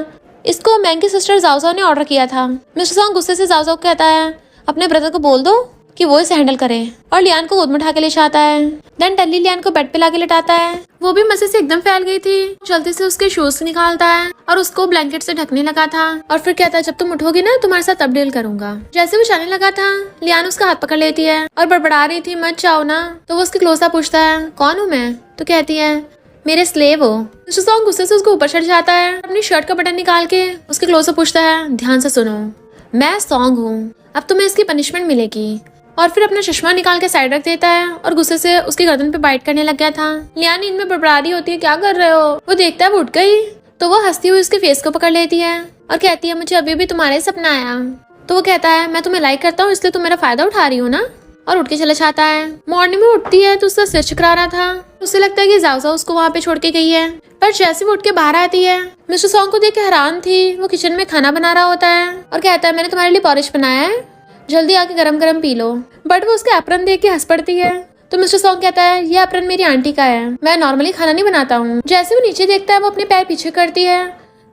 इसको मैंग की सिस्टर जाओ जाओ ने ऑर्डर किया था। मिस्टर सॉन्ग गुस्से से जाओ जाओ कहता है अपने ब्रदर को बोल दो कि वो इसे हैंडल करे, और लियान को गोद में उठा के ले जाता है। देन टल्ली लियान को बेड पे लाके लेटाता है। वो भी मजे से एकदम फैल गई थी। जल्दी से उसके शूज निकालता है और उसको ब्लैंकेट से ढकने लगा था और फिर कहता है जब तुम उठोगी ना तुम्हारे साथ तब डील करूंगा। जैसे वो जाने लगा था लियान उसका हाथ पकड़ लेती है और बड़बड़ा रही थी मत जाओ ना। तो वो उसके क्लोज पूछता है कौन हूँ मैं। तो कहती है मेरे स्लेव हो। मिस्टर सॉन्ग गुस्से से उसको ऊपर चढ़ जाता है, अपनी शर्ट का बटन निकाल के उसके क्लोज पूछता है ध्यान से सुनो, मैं सॉन्ग हूँ, अब तुम्हें इसकी पनिशमेंट मिलेगी। और फिर अपना चश्मा निकाल के साइड रख देता है और गुस्से से उसकी गर्दन पे बाइट करने लग गया था। लियान इनमें बड़बड़ा रही होती है क्या कर रहे हो। वो देखता है वो उठ गई, तो वो हंसती हुई उसके फेस को पकड़ लेती है और कहती है मुझे अभी भी तुम्हारे सपना आया। तो वो कहता है मैं तुम्हें लाइक करता हूँ इसलिए तुम मेरा फायदा उठा रही हो ना, और उठ के चला जाता है। मॉर्निंग में उठती है तो उसका सिर चकरा रहा था, उसे लगता है कि जाओ जाओ उसको वहाँ पे छोड़ के गई है। पर जैसे वो उठ के बाहर आती है मिस्टर सॉन्ग को देख के हैरान थी। वो किचन में खाना बना रहा होता है और कहता है मैंने तुम्हारे लिए पॉरिश बनाया है, जल्दी आके गरम गरम पी लो। बट वो उसके एप्रन देख के हंस पड़ती है। तो मिस्टर सॉन्ग कहता है ये एप्रन मेरी आंटी का है, मैं नॉर्मली खाना नहीं बनाता हूँ। जैसे वो नीचे देखता है वो अपने पैर पीछे करती है,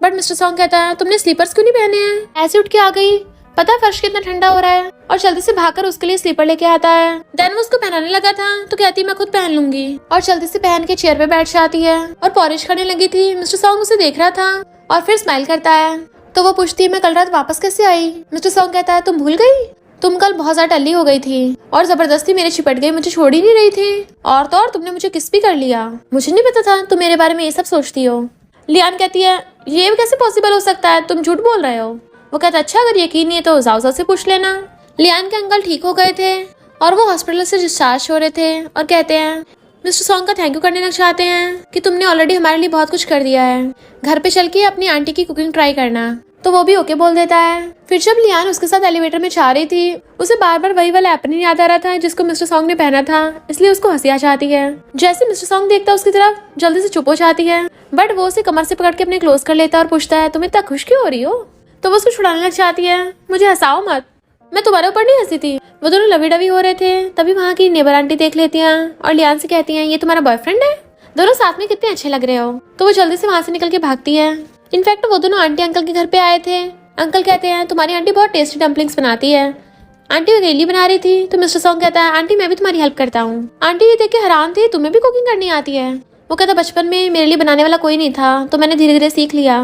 बट मिस्टर सॉन्ग कहता है तुमने स्लीपर्स क्यों नहीं पहने हैं। ऐसे उठ के आ गई, पता है फर्श कितना ठंडा हो रहा है, और जल्दी से भागकर उसके लिए स्लीपर लेके आता है। देन वो उसको पहनाने लगा था तो कहती मैं खुद पहन लूंगी, और जल्दी से पहन के चेयर पे बैठ जाती है और पॉरिश करने लगी थी। मिस्टर सॉन्ग उसे देख रहा था और फिर स्माइल करता है। तो वो पूछती है मैं कल रात वापस कैसे आई। मिस्टर सॉन्ग कहता है तुम भूल गई, तुम कल बहुत ज्यादा टल्ली हो गई थी और जबरदस्ती मेरे चिपट गई, मुझे छोड़ ही नहीं रही थी, और तो और तुमने मुझे किस भी कर लिया। मुझे नहीं पता था तुम मेरे बारे में ये सब सोचती हो। लियान कहती है ये कैसे पॉसिबल हो सकता है, तुम झूठ बोल रहे हो। वो कहता है अच्छा अगर यकीन नहीं है तो जाओ जाओ से पूछ लेना। लियान के अंकल ठीक हो गए थे और वो हॉस्पिटल से डिस्चार्ज हो रहे थे और कहते हैं मिस्टर सॉन्ग का थैंक यू करने लग जाते हैं कि तुमने ऑलरेडी हमारे लिए बहुत कुछ कर दिया है, घर पे चल के अपनी आंटी की कुकिंग ट्राई करना। तो वो भी ओके बोल देता है। फिर जब लियान उसके साथ एलिवेटर में जा रही थी उसे बार बार वही वाला एप्रन याद आ रहा था जिसको मिस्टर सॉन्ग ने पहना था, इसलिए उसको हंसी आ जाती है। जैसे मिस्टर सॉन्ग देखता है उसकी तरफ जल्दी से चुप हो जाती है, बट वो उसे कमर से पकड़ के अपने क्लोज कर लेता है और पूछता है तुम इतना खुश क्यों हो रही हो। तो वो उसको छुड़ाने लग जाती है, मुझे हंसाओ मत, मैं तुम्हारे ऊपर नहीं हंसी थी। वो दोनों लवी डवी हो रहे थे, तभी वहाँ की नेबर आंटी देख लेती हैं और लियान से कहती हैं ये तुम्हारा बॉयफ्रेंड है, दोनों साथ में कितने अच्छे लग रहे हो। तो वो जल्दी से वहाँ से निकल के भागती है। इनफैक्ट वो दोनों आंटी अंकल के घर पे आए थे। अंकल कहते हैं तुम्हारी आंटी बहुत टेस्टी डम्पलिंग्स बनाती है। आंटी अकेली बना रही थी तो मिस्टर सॉन्ग कहता है आंटी मैं भी तुम्हारी हेल्प करता हूँ। आंटी ये देख के हैरान थी तुम्हें भी कुकिंग करनी आती है। वो कहता बचपन में मेरे लिए बनाने वाला कोई नहीं था तो मैंने धीरे धीरे सीख लिया।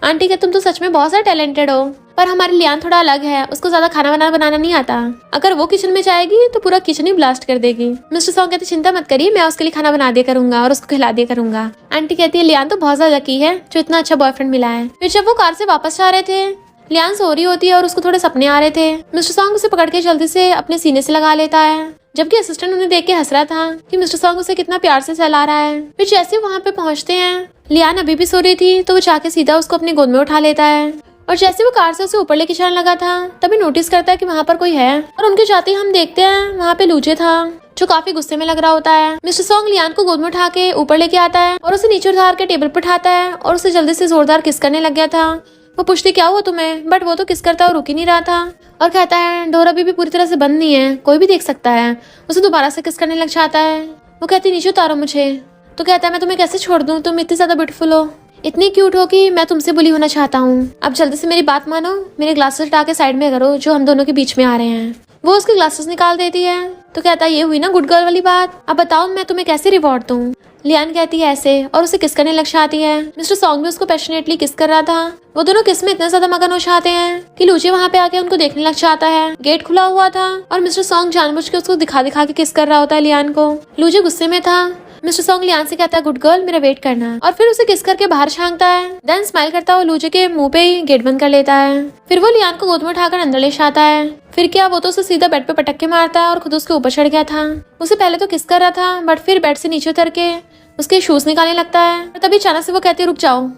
आंटी कहते तुम तो सच में बहुत ज़्यादा टैलेंटेड हो, पर हमारी लियान थोड़ा अलग है, उसको ज्यादा खाना बनाना नहीं आता। अगर वो किचन में जाएगी तो पूरा किचन ही ब्लास्ट कर देगी। मिस्टर सॉन्ग कहते चिंता मत करिए, मैं उसके लिए खाना बना दिया करूंगा और उसको खिला दिया करूंगा। आंटी कहती है लियान तो बहुत ज्यादा लकी है जो इतना अच्छा बॉयफ्रेंड मिला है। फिर जब वो कार से वापस जा रहे थे लियान सो रही होती है और उसको थोड़े सपने आ रहे थे। मिस्टर सॉन्ग उसे पकड़ के जल्दी से अपने सीने से लगा लेता है, जबकि असिस्टेंट उन्हें देख के हंस रहा था कि मिस्टर सॉन्ग उसे कितना प्यार से सहला रहा है। फिर जैसे वहाँ पे पहुँचते हैं लियान अभी भी सो रही थी तो वो जाके सीधा उसको अपनी गोद में उठा लेता है, और जैसे वो कार से उसे ऊपर लेके जाने लगा था तभी नोटिस करता है कि वहाँ पर कोई है, और उनके जाते ही हम देखते हैं वहाँ पे लूचे था जो काफी गुस्से में लग रहा होता है। मिस्टर सॉन्ग लियान को गोद में उठा के ऊपर लेके आता है और उसे नीचे उतार के टेबल पर उठाता है और उसे जल्दी से जोरदार किस करने लग गया था। वो पूछती क्या हुआ तुम्हें, बट वो तो किस करता और रुक ही नहीं रहा था और कहता है डोर अभी भी पूरी तरह से बंद नहीं है, कोई भी देख सकता है। उसे दोबारा से किस करने लग जाता है। वो कहती नीचे उतारो मुझे। तो कहता है मैं तुम्हें कैसे छोड़ दूं, तुम इतनी ज्यादा ब्यूटीफुल हो, इतनी क्यूट हो कि मैं तुमसे बुली होना चाहता हूँ। अब जल्दी से मेरी बात मानो, मेरे ग्लासेस हटा के साइड में करो जो हम दोनों के बीच में आ रहे हैं। वो उसके ग्लासेस निकाल देती है। तो कहता है ये हुई ना गुड गर्ल वाली बात, अब बताओ मैं तुम्हें कैसे रिवॉर्ड दूं। लियान कहती है ऐसे और उसे किस करने लग जाती है। मिस्टर सॉन्ग भी उसको पैशनेटली किस कर रहा था। वो दोनों किस में इतना ज्यादा मगन हो जाते हैं कि लूचे वहाँ पे आके उनको देखने लग जाता है। गेट खुला हुआ था और मिस्टर सॉन्ग जानबूझ के उसको दिखा दिखा के किस कर रहा होता है लियान को। लूचे गुस्से में था। मिस्टर सॉन्ग लियान से कहता है गुड गर्ल मेरा वेट करना और फिर उसे किस करके बाहर झांकता है। देन स्माइल करता हुआ लूचे के मुंह पे ही गेट बंद कर लेता है। फिर वो लियान को गोद में उठाकर अंदर ले जाता है। फिर क्या, वो तो उसे सीधा बेड पे पटक के मारता है और खुद उसके ऊपर चढ़ गया था। उसे पहले तो किस कर रहा था बट फिर बेड से नीचे उतर के उसके शूज निकालने लगता है। तभी अचानक से वो कहती है रुक जाओ,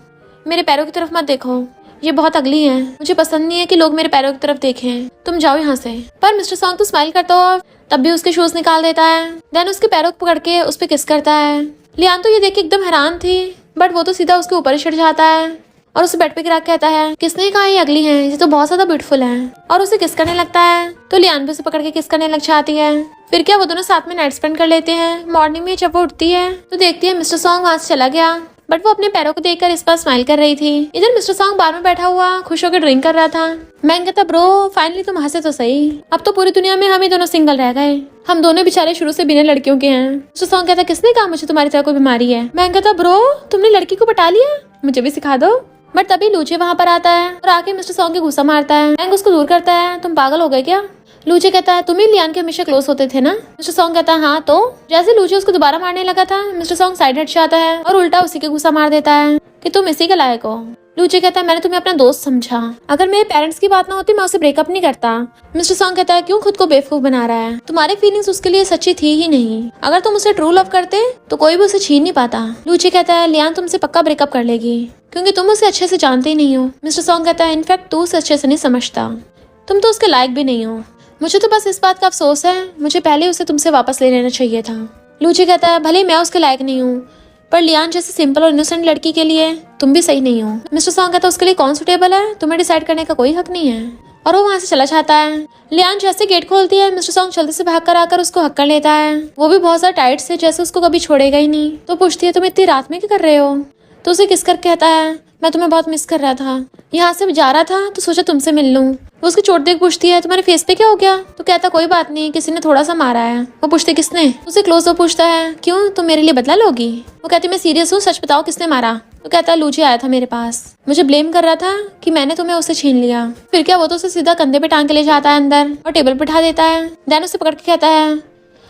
मेरे पैरों की तरफ मत देखो, ये बहुत अगली है, मुझे पसंद नहीं है कि लोग मेरे पैरों की तरफ देखें, तुम जाओ यहाँ से। पर मिस्टर सॉन्ग तो स्माइल करता हो तब भी उसके शूज निकाल देता है। देन उसके पैरों को पकड़ के उस पर किस करता है। लियान तो ये देख के एकदम हैरान थी बट वो तो सीधा उसके ऊपर ही चढ़ जाता है और उसे बेड पे गिरा कहता है किसने कहा ये अगली है, ये तो बहुत ज्यादा ब्यूटीफुल है, और उसे किस करने लगता है। तो लियान भी उसे पकड़ के किस करने लग जाती है। फिर क्या, वो दोनों साथ में नाइट स्पेंड कर लेते हैं। मॉर्निंग में जब वो उठती है तो देखती है मिस्टर सॉन्ग वहाँ से चला गया बट वो अपने पैरों को देखकर इस पर स्माइल कर रही थी। इधर मिस्टर सॉन्ग बार में बैठा हुआ खुश होकर ड्रिंक कर रहा था। मैं कहता ब्रो फाइनली तुम हंसे तो सही, अब तो पूरी दुनिया में हम ही दोनों सिंगल रह गए, हम दोनों बेचारे शुरू से बिना लड़कियों के हैं। मिस्टर सॉन्ग कहता किसने कहा मुझे तुम्हारी तरह कोई बीमारी है। मैं कहता ब्रो तुमने लड़की को पटा लिया, मुझे भी सिखा दो। बट तभी लूचे वहाँ पर आता है और आके मिस्टर सॉन्ग के गुस्सा मारता है। मैंग उसको दूर करता है, तुम पागल हो गए क्या। लूचे कहता है तुम ही लियान के हमेशा क्लोज होते थे ना। मिस्टर सॉन्ग कहता है हाँ तो। जैसे लूचे उसको दोबारा मारने लगा था मिस्टर सॉन्ग साइड हट जाता है और उल्टा उसी के गुस्सा मार देता है कि तुम इसी के लायक हो। लूचे कहता है मैंने तुम्हें अपना दोस्त समझा, अगर मेरे पेरेंट्स की बात ना होती मैं उसे ब्रेकअप नहीं करता। मिस्टर सॉन्ग कहता है क्यों खुद को बेवकूफ बना रहा है, तुम्हारी फीलिंग्स उसके लिए सच्ची थी ही नहीं, अगर तुम उसे ट्रू लव करते तो कोई भी उसे छीन नहीं पाता। लूचे कहता है लियान तुमसे पक्का ब्रेकअप कर लेगी क्योंकि तुम उसे अच्छे से जानते ही नहीं हो। मिस्टर सॉन्ग कहता है इनफैक्ट तू उसे अच्छे से नहीं समझता, तुम तो उसके लायक भी नहीं हो, मुझे तो बस इस बात का अफसोस है, मुझे पहले उसे तुमसे वापस ले लेना चाहिए था। लूचे कहता है भले मैं उसके लायक नहीं हूँ पर लियान जैसे सिंपल और इनोसेंट लड़की के लिए तुम भी सही नहीं हो। मिस्टर सॉन्ग कहता है उसके लिए कौन सुटेबल है, तुम्हें डिसाइड करने का कोई हक नहीं है, और वो वहाँ से चला जाता है। लियान जैसे गेट खोलती है मिस्टर सॉन्ग जल्दी से भाग कर आकर उसको हक कर लेता है। वो भी बहुत ज्यादा टाइट से, जैसे उसको कभी छोड़ेगा ही नहीं। तो पूछती है तुम इतनी रात में क्या कर रहे हो। तो उसे किस कर कहता है मैं तुम्हें बहुत मिस कर रहा था, यहाँ से जा रहा था तो सोचा तुमसे मिल लूं। वो उसकी चोट देख पूछती है तुम्हारे फेस पे क्या हो गया। तो कहता कोई बात नहीं, किसी ने थोड़ा सा मारा है। वो पूछते किसने। उसे क्लोज हो पूछता है क्यों तुम मेरे लिए बदला लोगी। वो कहती मैं सीरियस हूँ, सच बताओ किसने मारा। तो कहता है लूचे आया था मेरे पास, मुझे ब्लेम कर रहा था कि मैंने तुम्हें उससे छीन लिया। फिर क्या, वो तो उसे सीधा कंधे पे टांग के ले जाता है अंदर और टेबल पे बिठा देता है। देन उसे पकड़ के कहता है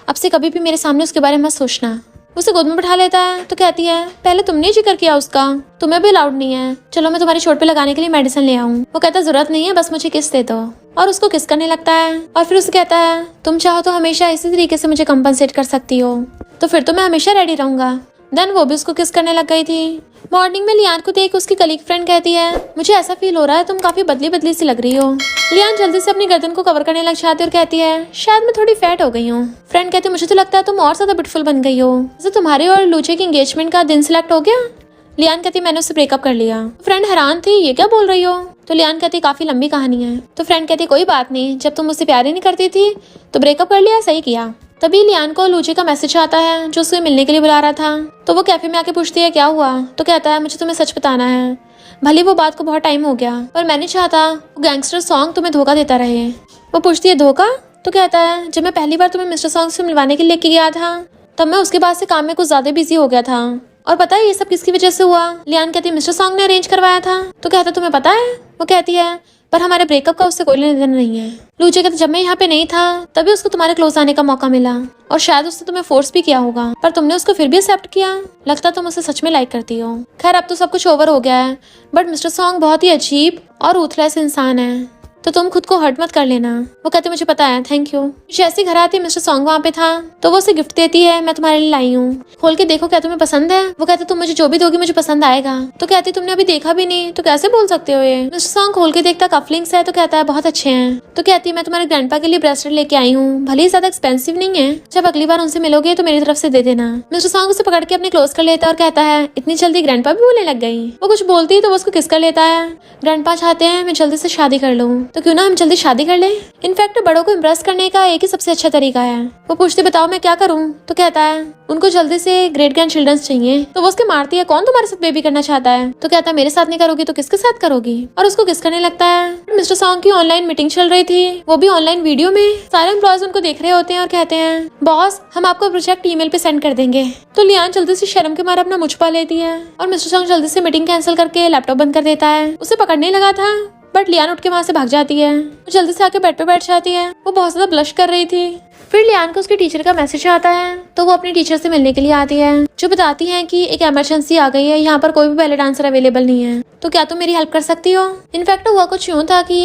अब से कभी भी मेरे सामने उसके बारे में मत सोचना। उसे गोद में बिठा लेता है। तो कहती है पहले तुमने जिक्र किया उसका, तुम्हें भी अलाउड नहीं है, चलो मैं तुम्हारी चोट पे लगाने के लिए मेडिसिन ले आऊँ। वो कहता है जरूरत नहीं है, बस मुझे किस दे दो, और उसको किस करने लगता है। और फिर उसे कहता है तुम चाहो तो हमेशा इसी तरीके से मुझे कंपनसेट कर सकती हो, तो फिर तो मैं हमेशा रेडी रहूंगा। देन वो भी उसको किस करने लग गई थी। मॉर्निंग में लियान को देख उसकी कलीग फ्रेंड कहती है मुझे ऐसा फील हो रहा है तुम काफी बदली बदली सी लग रही हो। लियान जल्दी से अपनी गर्दन को कवर करने लग जाती है और कहती है शायद मैं थोड़ी फैट हो गई हूँ। फ्रेंड कहती है मुझे तो लगता है तुम और ज्यादा ब्यूटीफुल बन गई हो, जैसे तुम्हारे और लूचे की एंगेजमेंट का दिन सिलेक्ट हो गया। लियान कहती मैंने उससे ब्रेकअप कर लिया। फ्रेंड हैरान थी ये क्या बोल रही हो। तो लियान कहती काफी लंबी कहानी है। तो फ्रेंड कहती कोई बात नहीं, जब तुम मुझसे प्यार ही नहीं करती थी तो ब्रेकअप कर लिया, सही किया। तभी लियान को लूचे का मैसेज आता है जो उसे मिलने के लिए बुला रहा था। तो वो कैफे में आके पूछती है क्या हुआ। तो कहता है मुझे तुम्हें सच बताना है, भले वो बात को बहुत टाइम हो गया पर मैं नहीं चाहता वो गैंगस्टर सॉन्ग तुम्हें धोखा देता रहे। वो पूछती है धोखा। तो कहता है जब मैं पहली बार तुम्हें मिस्टर सॉन्ग से मिलवाने के लिए लेके गया था तब मैं उसके बाद से काम में कुछ ज्यादा बिजी हो गया था, और पता है ये सब किसकी वजह से हुआ। लियान कहती है मिस्टर सॉन्ग ने अरेंज करवाया था। तो कहता तुम्हें पता है। वो कहती है पर हमारे ब्रेकअप का उससे कोई लेना देना नहीं है। लूचे कहते जब मैं यहाँ पे नहीं था तभी उसको तुम्हारे क्लोज आने का मौका मिला, और शायद उसने तुम्हें फोर्स भी किया होगा पर तुमने उसको फिर भी एक्सेप्ट किया, लगता तुम उसे सच में लाइक करती हो। खैर अब तो सब कुछ ओवर हो गया है, बट मिस्टर सॉन्ग बहुत ही अजीब और रूथलेस इंसान है। तो तुम खुद को हर्ट मत कर लेना। वो कहती मुझे पता है, थैंक यू। जैसे ही घर आती मिस्टर सॉन्ग वहाँ पे था तो वो उसे गिफ्ट देती है, मैं तुम्हारे लिए लाई हूँ, खोल के देखो क्या तुम्हें पसंद है। वो कहती तुम मुझे जो भी दोगी मुझे पसंद आएगा। तो कहती तुमने अभी देखा भी नहीं तो कैसे बोल सकते हो ये। मिस्टर सॉन्ग खोल के देखता कफलिंग्स है तो कहता है बहुत अच्छे हैं। तो कहती है मैं तुम्हारे ग्रैंडपा के लिए ब्रेसलेट लेके आई हूँ, भले ही ज्यादा एक्सपेंसिव नहीं है, जब अगली बार उनसे मिलोगे तो मेरी तरफ से दे देना। मिस्टर सॉन्ग उसे पकड़ के अपने क्लोज कर लेता है और कहता है इतनी जल्दी ग्रैंडपा भी बोलने लग गई। वो कुछ बोलती है तो वो उसको किस कर लेता है। ग्रैंडपा चाहते हैं मैं जल्दी से शादी कर लूँ, तो क्यों ना हम जल्दी शादी कर ले। इनफैक्ट बड़ों को इम्प्रेस करने का एक ही सबसे अच्छा तरीका है। वो पूछते बताओ मैं क्या करूँ। तो कहता है उनको जल्दी से ग्रेट ग्रैंड चिल्ड्रंस चाहिए। तो वो उसके मारती है कौन तुम्हारे साथ बेबी करना चाहता है। तो कहता है मेरे साथ नहीं करोगी तो किसके साथ करोगी, और उसको किस करने लगता है। मिस्टर सॉन्ग की ऑनलाइन मीटिंग चल रही थी, वो भी ऑनलाइन वीडियो में। सारे एम्प्लॉयज उनको देख रहे होते हैं और कहते हैं बॉस हम आपको प्रोजेक्ट ईमेल पे सेंड कर देंगे। तो लियान जल्दी से शर्म के मारे अपना मुंह छुपा लेती है और मिस्टर सॉन्ग जल्दी से मीटिंग कैंसिल करके लैपटॉप बंद कर देता है। उसे पकड़ने लगा था बट लियान उठ के वहाँ से भाग जाती है। वो जल्दी से आके बेड पे बैठ जाती है। वो बहुत ज्यादा ब्लश कर रही थी। फिर लियान को उसके टीचर का मैसेज आता है तो वो अपनी टीचर से मिलने के लिए आती है, जो बताती है कि एक इमरजेंसी आ गई है, यहाँ पर कोई भी बैले डांसर अवेलेबल नहीं है, तो क्या तुम मेरी हेल्प कर सकती हो। इनफैक्ट हुआ कुछ यूँ था कि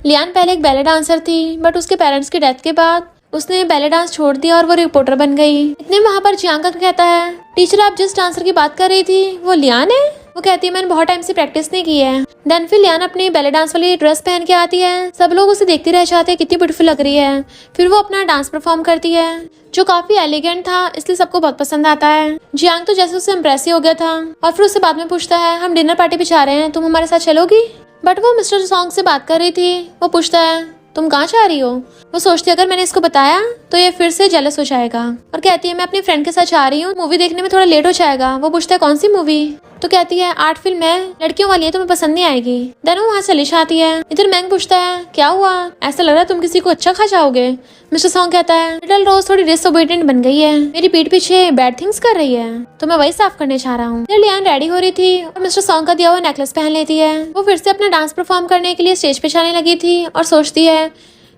लियान पहले एक बैले डांसर थी बट उसके पेरेंट्स की डेथ के बाद उसने बैले डांस छोड़ दिया और वो रिपोर्टर बन गई। इतने वहाँ पर जियांग का कहता है टीचर आप जिस डांसर की बात कर रही थी वो लियान है। वो कहती है मैंने बहुत टाइम से प्रैक्टिस नहीं की है। देन फिर लियान अपनी बैले डांस वाली ड्रेस पहन के आती है। सब लोग उसे देखते रह जाते हैं कितनी ब्यूटीफुल लग रही है। फिर वो अपना डांस परफॉर्म करती है जो काफी एलिगेंट था, इसलिए सबको बहुत पसंद आता है। जियांग तो जैसे उससे इम्प्रेस ही हो गया था और फिर उससे बाद में पूछता है हम डिनर पार्टी पे जा रहे हैं, तुम हमारे साथ चलोगी। बट वो मिस्टर सॉन्ग से बात कर रही थी। वो पूछता है तुम कहाँ जा रही हो। वो सोचती है अगर मैंने इसको बताया तो ये फिर से जेलस हो जाएगा और कहती है मैं अपने फ्रेंड के साथ जा रही हूँ, मूवी देखने में थोड़ा लेट हो जाएगा। वो पूछता है कौन सी मूवी। तो कहती है आर्ट फिल्म है, लड़कियों वाली है, तुम्हें पसंद नहीं आएगी। देन वो वहाँ चली जाती है। इधर मैंग पूछता है क्या हुआ, ऐसा लग रहा है तुम किसी को अच्छा खा जाओगे। मिस्टर सॉन्ग कहता है लिटिल रोज थोड़ी डिसोबीडिएंट बन गई है, मेरी पीठ पीछे बैड थिंग्स कर रही है, तो मैं वही साफ करने जा रहा हूँ। लियान रेडी हो रही थी और मिस्टर सॉन्ग का दिया हुआ नेकलेस पहन लेती है। वो फिर से अपना डांस परफॉर्म करने के लिए स्टेज पे जाने लगी थी और सोचती है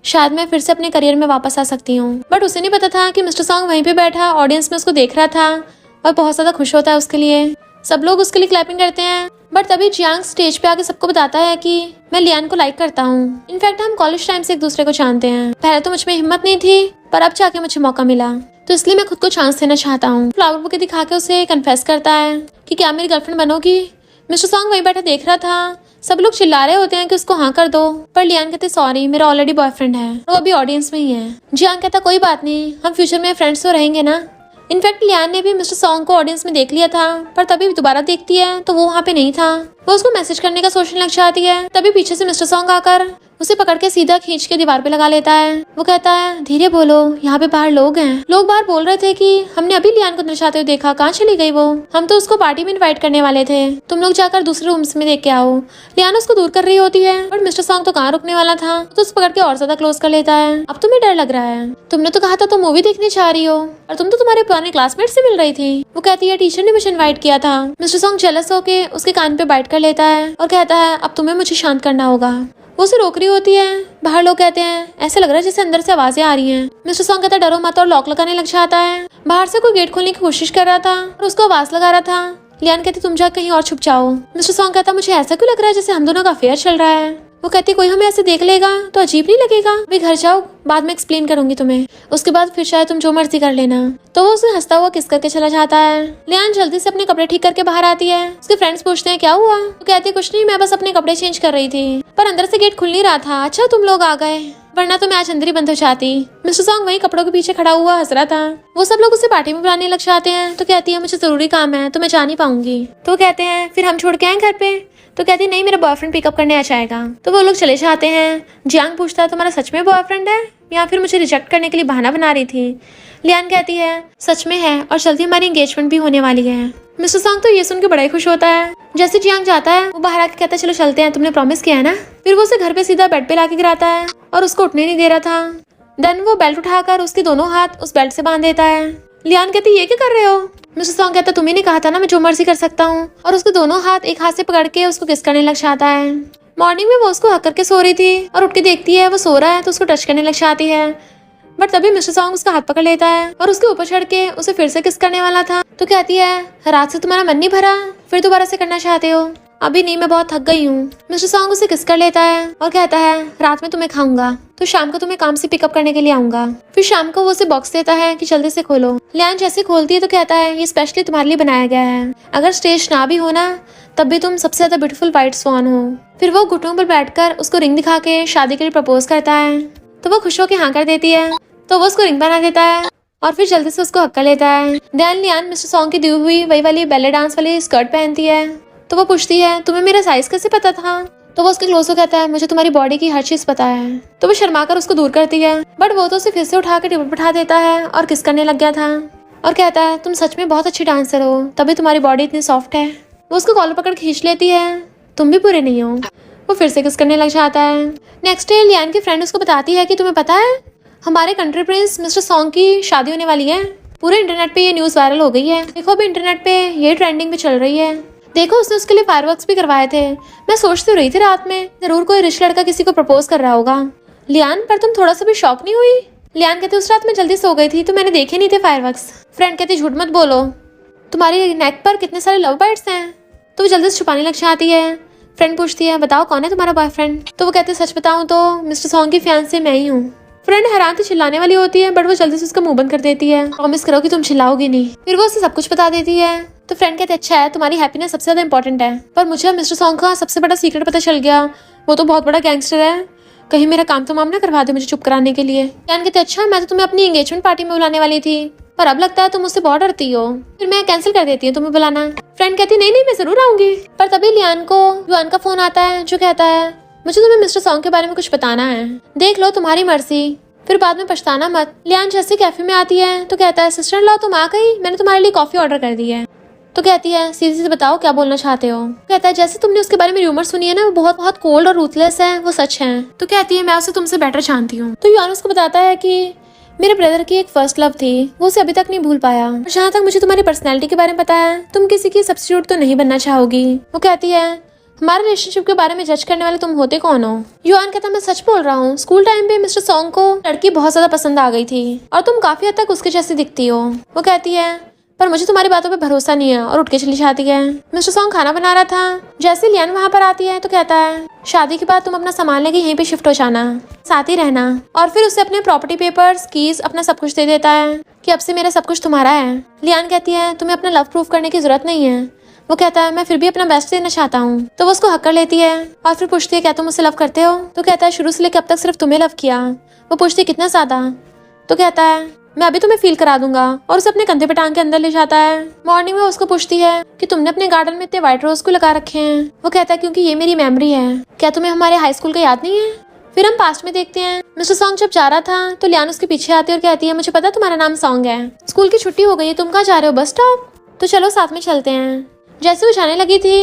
शायद मैं फिर से अपने करियर में वापस आ सकती हूँ। बट उसे नहीं पता था कि मिस्टर सॉन्ग वहीं पे बैठा ऑडियंस में उसको देख रहा था और बहुत ज्यादा खुश होता है उसके लिए। सब लोग उसके लिए क्लैपिंग करते हैं। बट तभी जियांग स्टेज पे आके सबको बताता है कि मैं लियान को लाइक करता हूँ। इनफैक्ट हम कॉलेज टाइम से एक दूसरे को जानते हैं। पहले तो मुझ में हिम्मत नहीं थी पर अब जाके मुझे मौका मिला, तो इसलिए मैं खुद को चांस देना चाहता हूँ। फ्लावर बुके दिखा के उसे कन्फेस करता है कि क्या मेरी गर्लफ्रेंड बनोगी। मिस्टर सॉन्ग वहीं बैठा देख रहा था। सब लोग चिल्ला रहे होते हैं कि उसको हाँ कर दो, पर लियान कहते सॉरी मेरा ऑलरेडी बॉयफ्रेंड है, वो अभी ऑडियंस में ही है। जियांग कहता कोई बात नहीं, हम फ्यूचर में फ्रेंड्स तो रहेंगे ना। इनफैक्ट लियान ने भी मिस्टर सॉन्ग को ऑडियंस में देख लिया था, पर तभी दोबारा देखती है तो वो वहाँ पे नहीं था। वो उसको मैसेज करने का सोचने लग जाती है। तभी पीछे से मिस्टर सॉन्ग आकर उसे पकड़ के सीधा खींच के दीवार पे लगा लेता है। वो कहता है धीरे बोलो, यहाँ पे बाहर लोग हैं। लोग बाहर बोल रहे थे कि हमने अभी लियान को दर्शाते हुए देखा, कहाँ चली गई वो, हम तो उसको पार्टी में इनवाइट करने वाले थे, तुम लोग जाकर दूसरे रूम्स में देख के आओ। लियान उसको दूर कर रही होती है बट मिस्टर सॉन्ग तो कहाँ रुकने वाला था, तो उसे पकड़ के और ज्यादा क्लोज कर लेता है। अब तुम्हें डर लग रहा है, तुमने तो कहा था तुम मूवी देखने जा रही हो और तुम तो तुम्हारे पुराने क्लासमेट से मिल रही थी। वो कहती है टीचर ने मुझे इन्वाइट किया था। मिस्टर सॉन्ग जेलस होके उसके कान पे बाइट कर लेता है और कहता है अब तुम्हें मुझे शांत करना होगा। वो उसे रोक रही होती है। बाहर लोग कहते हैं ऐसा लग रहा है जैसे अंदर से आवाजें आ रही हैं। मिस्टर सॉन्ग कहता है डरो मत और लॉक लगाने लग जाता है। बाहर से कोई गेट खोलने की कोशिश कर रहा था और उसको आवाज लगा रहा था। लियान कहती तुम जा कहीं और छुप जाओ। मिस्टर सॉन्ग कहता मुझे ऐसा क्यों लग रहा है जैसे हम दोनों का अफेयर चल रहा है। वो कहती कोई हमें ऐसे देख लेगा तो अजीब नहीं लगेगा, भाई घर जाओ बाद में एक्सप्लेन करूंगी तुम्हें, उसके बाद फिर शायद तुम जो मर्जी कर लेना। तो वो उसे हंसता हुआ किस करके चला जाता है। लियान जल्दी से अपने कपड़े ठीक करके बाहर आती है। उसके फ्रेंड्स पूछते हैं क्या हुआ। वो कहती कुछ नहीं, मैं बस अपने कपड़े चेंज कर रही थी, पर अंदर से गेट खुल नहीं रहा था। अच्छा तुम लोग आ गए, वरना तो मैं आज अंदर ही बंद हो जाती। मिस्टर सॉन्ग वहीं कपड़ों के पीछे खड़ा हुआ हंस रहा था। वो सब लोग उसे पार्टी में बुलाने लग जाते हैं। तो कहती है मुझे जरूरी काम है तो मैं जा नहीं पाऊंगी। तो कहते हैं फिर हम छोड़ के आए घर पे। तो कहती नहीं मेरा बॉयफ्रेंड पिकअप करने आ जाएगा। तो वो लोग चले जाते हैं। जियांग पूछता है तुम्हारा सच में बॉयफ्रेंड है या फिर मुझे रिजेक्ट करने के लिए बहाना बना रही थी। लियान कहती है सच में है और जल्दी हमारी एंगेजमेंट भी होने वाली है। मिस्टर सॉन्ग तो ये सुन के बड़ा ही खुश होता है। जैसे जियांग जाता है वो बाहर आके कहता है चलो चलते हैं, तुमने प्रॉमिस किया है ना। फिर वो उसे घर पे सीधा बेड पे लाके गिराता है और उसको उठने नहीं दे रहा था। देन वो बेल्ट उठाकर उसके दोनों हाथ उस बेल्ट से बांध देता है। लियान कहती ये क्या कर रहे हो। मिस्टर सॉन्ग कहता तुम्हें नहीं कहा था ना मैं जो मर्जी कर सकता हूँ, और उसके दोनों हाथ एक हाथ से पकड़ के उसको किस करने लग जाता है। मॉर्निंग में वो उसको हक करके सो रही थी और उठ के देखती है वो सो रहा है तो उसको टच करने लग जाती है। बट तभी मिस्टर सॉन्ग उसका हाथ पकड़ लेता है और उसके ऊपर चढ़ के उसे फिर से किस करने वाला था। तो कहती है रात से तुम्हारा मन नहीं भरा, फिर दोबारा से करना चाहते हो। अभी नहीं, मैं बहुत थक गई हूँ। मिस्टर सॉन्ग उसे किस कर लेता है और कहता है रात में तुम्हें खाऊंगा तो शाम को तुम्हें काम से पिकअप करने के लिए आऊंगा। फिर शाम को वो उसे बॉक्स देता है कि जल्दी से खोलो। लियान जैसे खोलती है तो कहता है ये स्पेशली तुम्हारे लिए बनाया गया है, अगर स्टेज ना भी हो ना तब भी तुम सबसे ज्यादा ब्यूटीफुल व्हाइट स्वान हो। फिर वो घुटनों पर बैठकर उसको रिंग दिखा के शादी के लिए प्रपोज करता है तो वो खुश होकर हाँ कर देती है। तो वो उसको रिंग बना देता है और फिर जल्दी से उसको हक कर लेता है। दैन लियान मिस्टर सॉन्ग की दी हुई वही वाली बैले डांस वाली स्कर्ट पहनती है तो वो पूछती है तुम्हें मेरा साइज कैसे पता था। तो वो उसके क्लोज हो कहता है मुझे तुम्हारी बॉडी की हर चीज पता है। तो वो शर्मा कर उसको दूर करती है बट वो तो उसे फिर से उठा कर टेबल पर बैठा देता है और किस करने लग गया था और कहता है तुम सच में बहुत अच्छी डांसर हो, तभी तुम्हारी बॉडी इतनी सॉफ्ट है। वो उसको कॉलर पकड़ खींच लेती है, तुम भी पूरे नहीं हो। वो फिर से किस करने लग जाता है। नेक्स्ट डे लियान की फ्रेंड उसको बताती है कि तुम्हें पता है हमारे कंट्री प्रिंस मिस्टर सॉन्ग की शादी होने वाली है। पूरे इंटरनेट पे ये न्यूज वायरल हो गई है। देखो अभी इंटरनेट पे ये ट्रेंडिंग पे चल रही है। देखो उसने उसके लिए फायरवर्क्स भी करवाए थे। मैं सोचती रही थी रात में जरूर कोई रिच लड़का किसी को प्रपोज कर रहा होगा। लियान पर तुम थोड़ा सा भी शॉक नहीं हुई। लियान कहती उस रात में जल्दी सो गई थी तो मैंने देखे नहीं थे फायरवर्क्स। फ्रेंड कहती झूठ मत बोलो, तुम्हारी नेक पर कितने सारे लव बाइट्स हैं। तो वो जल्दी से छुपाने लग जाती है। फ्रेंड पूछती है बताओ कौन है तुम्हारा बॉयफ्रेंड। तो वो कहते सच बताऊं तो मिस्टर सॉन्ग की फियांसे मैं ही हूँ। फ्रेंड हैरान से चिल्लाने वाली होती है बट वो जल्दी से उसका मुंह बंद कर देती है। प्रॉमिस करो कि तुम चिल्लाओगी नहीं। फिर वो उसे सब कुछ बता देती है। तो फ्रेंड कहते अच्छा है, तुम्हारी हैप्पीनेस सबसे ज्यादा इंपॉर्टेंट है, पर मुझे मिस्टर सॉन्ग का सबसे बड़ा सीक्रेट पता चल गया। वो तो बहुत बड़ा गैंगस्टर है, कहीं मेरा काम तमाम ना करवा दे मुझे चुप कराने के लिए। यान कहते अच्छा, मैं तो तुम्हें अपनी एंगेजमेंट पार्टी में बुलाने वाली थी, पर अब लगता है तुम मुझसे बहुत डरती हो, फिर मैं कैंसिल कर देती हूँ तुम्हें बुलाना। फ्रेंड कहती नहीं नहीं मैं जरूर आऊंगी। पर तभी लियान को युआन का फोन आता है जो कहता है मुझे तुम्हें मिस्टर सॉन्ग के बारे में कुछ बताना है, देख लो तुम्हारी मर्जी, फिर बाद में पछताना मत। लियान जैसे कैफे में आती है तो कहता है सिस्टर लॉ तुम आ गई, मैंने तुम्हारे लिए कॉफी ऑर्डर कर दी है। तो कहती है सीधे सीधे बताओ क्या बोलना चाहते हो। कहता है जैसे तुमने उसके बारे में र्यूमर सुनी है ना, वो बहुत बहुत कोल्ड और रूथलेस है, वो सच है। तो कहती है मैं उसे तुमसे बेटर जानती हूँ। तो युआन उसको बताता है कि मेरे ब्रदर की एक फर्स्ट लव थी, वो उसे अभी तक नहीं भूल पाया। और जहाँ तक मुझे तुम्हारी पर्सनैलिटी के बारे में पता है, तुम किसी की सब्स्टिट्यूट तो नहीं बनना चाहोगी। वो कहती है हमारे रिलेशनशिप के बारे में जज करने वाले तुम होते कौन हो। युआन कहता मैं सच बोल रहा हूँ, स्कूल टाइम पे मिस्टर सॉन्ग को लड़की बहुत ज्यादा पसंद आ गई थी और तुम काफी हद तक उसके जैसी दिखती हो। वो कहती है पर मुझे तुम्हारी बातों पे भरोसा नहीं है और उठ के चली जाती है। मिस्टर सॉन्ग खाना बना रहा था, जैसे लियान वहाँ पर आती है तो कहता है शादी के बाद तुम अपना सामान लेके यहीं पे शिफ्ट हो जाना, साथ ही रहना। और फिर उसे अपने प्रॉपर्टी पेपर्स, कीज, अपना सब कुछ दे देता है कि अब से मेरा सब कुछ तुम्हारा है। लियान कहती है तुम्हें अपना लव प्रूफ करने की जरूरत नहीं है। वो कहता है मैं फिर भी अपना बेस्ट देना चाहता हूँ। तो वो उसको हक कर लेती है और फिर पूछती है क्या तुम मुझसे लव करते हो। तो कहता है शुरू से लेकर अब तक सिर्फ तुम्हें लव किया। वो पूछती है कितना ज्यादा। तो कहता है मैं अभी तुम्हें फील करा दूंगा और उसे अपने कंधे पे टांग के अंदर ले जाता है। मॉर्निंग में उसको पूछती है कि तुमने अपने गार्डन में इतने व्हाइट रोज को लगा रखे हैं। वो कहता है क्योंकि ये मेरी मेमोरी है। क्या तुम्हें हमारे हाई स्कूल का याद नहीं है। फिर हम पास्ट में देखते हैं मिस्टर सॉन्ग जब जा रहा था तो लियान उसके पीछे आती है और कहती है मुझे पता तुम्हारा नाम सॉन्ग है, स्कूल की छुट्टी हो गई है, तुम कहाँ जा रहे हो, बस स्टॉप। तो चलो साथ में चलते हैं। जैसे वो जाने लगी थी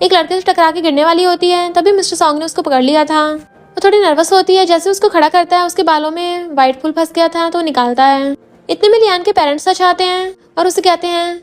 एक लड़के से टकरा के गिरने वाली होती है, तभी मिस्टर सॉन्ग ने उसको पकड़ लिया था। वो थोड़ी नर्वस होती है, जैसे उसको खड़ा करता है उसके बालों में व्हाइट फूल फंस गया था तो निकालता है। इतने में लियान के पेरेंट्स आ जाते हैं और उसे कहते हैं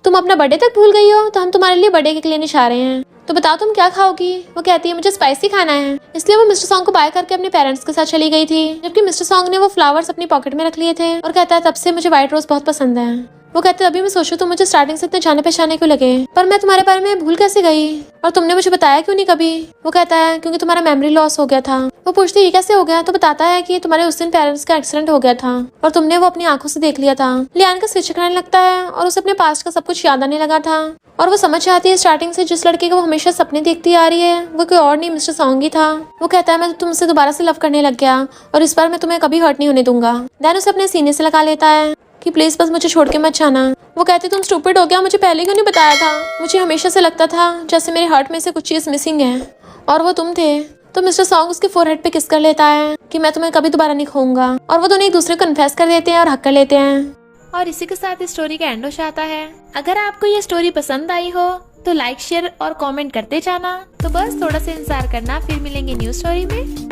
तुम अपना बर्थडे तक भूल गई हो, तो हम तुम्हारे लिए बर्थडे के लिए नहीं आ रहे हैं, तो बताओ तुम क्या खाओगी। वो कहती है मुझे स्पाइसी खाना है। इसलिए वो मिस्टर सॉन्ग को बाय करके अपने पेरेंट्स के साथ चली गई थी, जबकि मिस्टर सॉन्ग ने वो फ्लावर्स अपनी पॉकेट में रख लिए थे और कहता है तब से मुझे व्हाइट रोज बहुत पसंद है। वो कहते हैं अभी मैं सोचूं तो मुझे स्टार्टिंग से इतने जाने पहचाने क्यों लगे, पर मैं तुम्हारे बारे में भूल कैसे गई और तुमने मुझे बताया क्यों नहीं कभी। वो कहता है क्योंकि तुम्हारा मेमोरी लॉस हो गया था। वो पूछती है ये कैसे हो गया। तो बताता है कि तुम्हारे उस दिन पेरेंट्स का एक्सीडेंट हो गया था और तुमने वो अपनी आंखों से देख लिया था। लियान का सिर चकराने लगता है और उसे अपने पास्ट का सब कुछ याद आने लगा था और वो समझ जाती है स्टार्टिंग से जिस लड़के को वो हमेशा सपने देखती आ रही है वो कोई और नहीं मिस्टर सॉन्ग ही था। वो कहता है मैं तुमसे दोबारा से लव करने लग गया और इस बार मैं तुम्हें कभी हर्ट नहीं होने दूंगा। दैन उसे अपने सीने से लगा लेता है कि प्लीज बस मुझे छोड़ के मत जाना। वो कहती तुम स्टूपिड हो गया, मुझे पहले क्यों नहीं बताया था। मुझे हमेशा से लगता था जैसे मेरे हार्ट में से कुछ चीज मिसिंग है और वो तुम थे। तो मिस्टर सॉन्ग उसके फोरहेड पे किस कर लेता है कि मैं तुम्हें कभी दोबारा नहीं खोऊंगा और वो दोनों एक दूसरे को कन्फेस कर देते हैं और हक कर लेते हैं। और इसी के साथ इस स्टोरी का एंड हो जाता है। अगर आपको ये स्टोरी पसंद आई हो तो लाइक, शेयर और कमेंट करते जाना। तो बस थोड़ा सा इंतजार करना, फिर मिलेंगे न्यू स्टोरी में।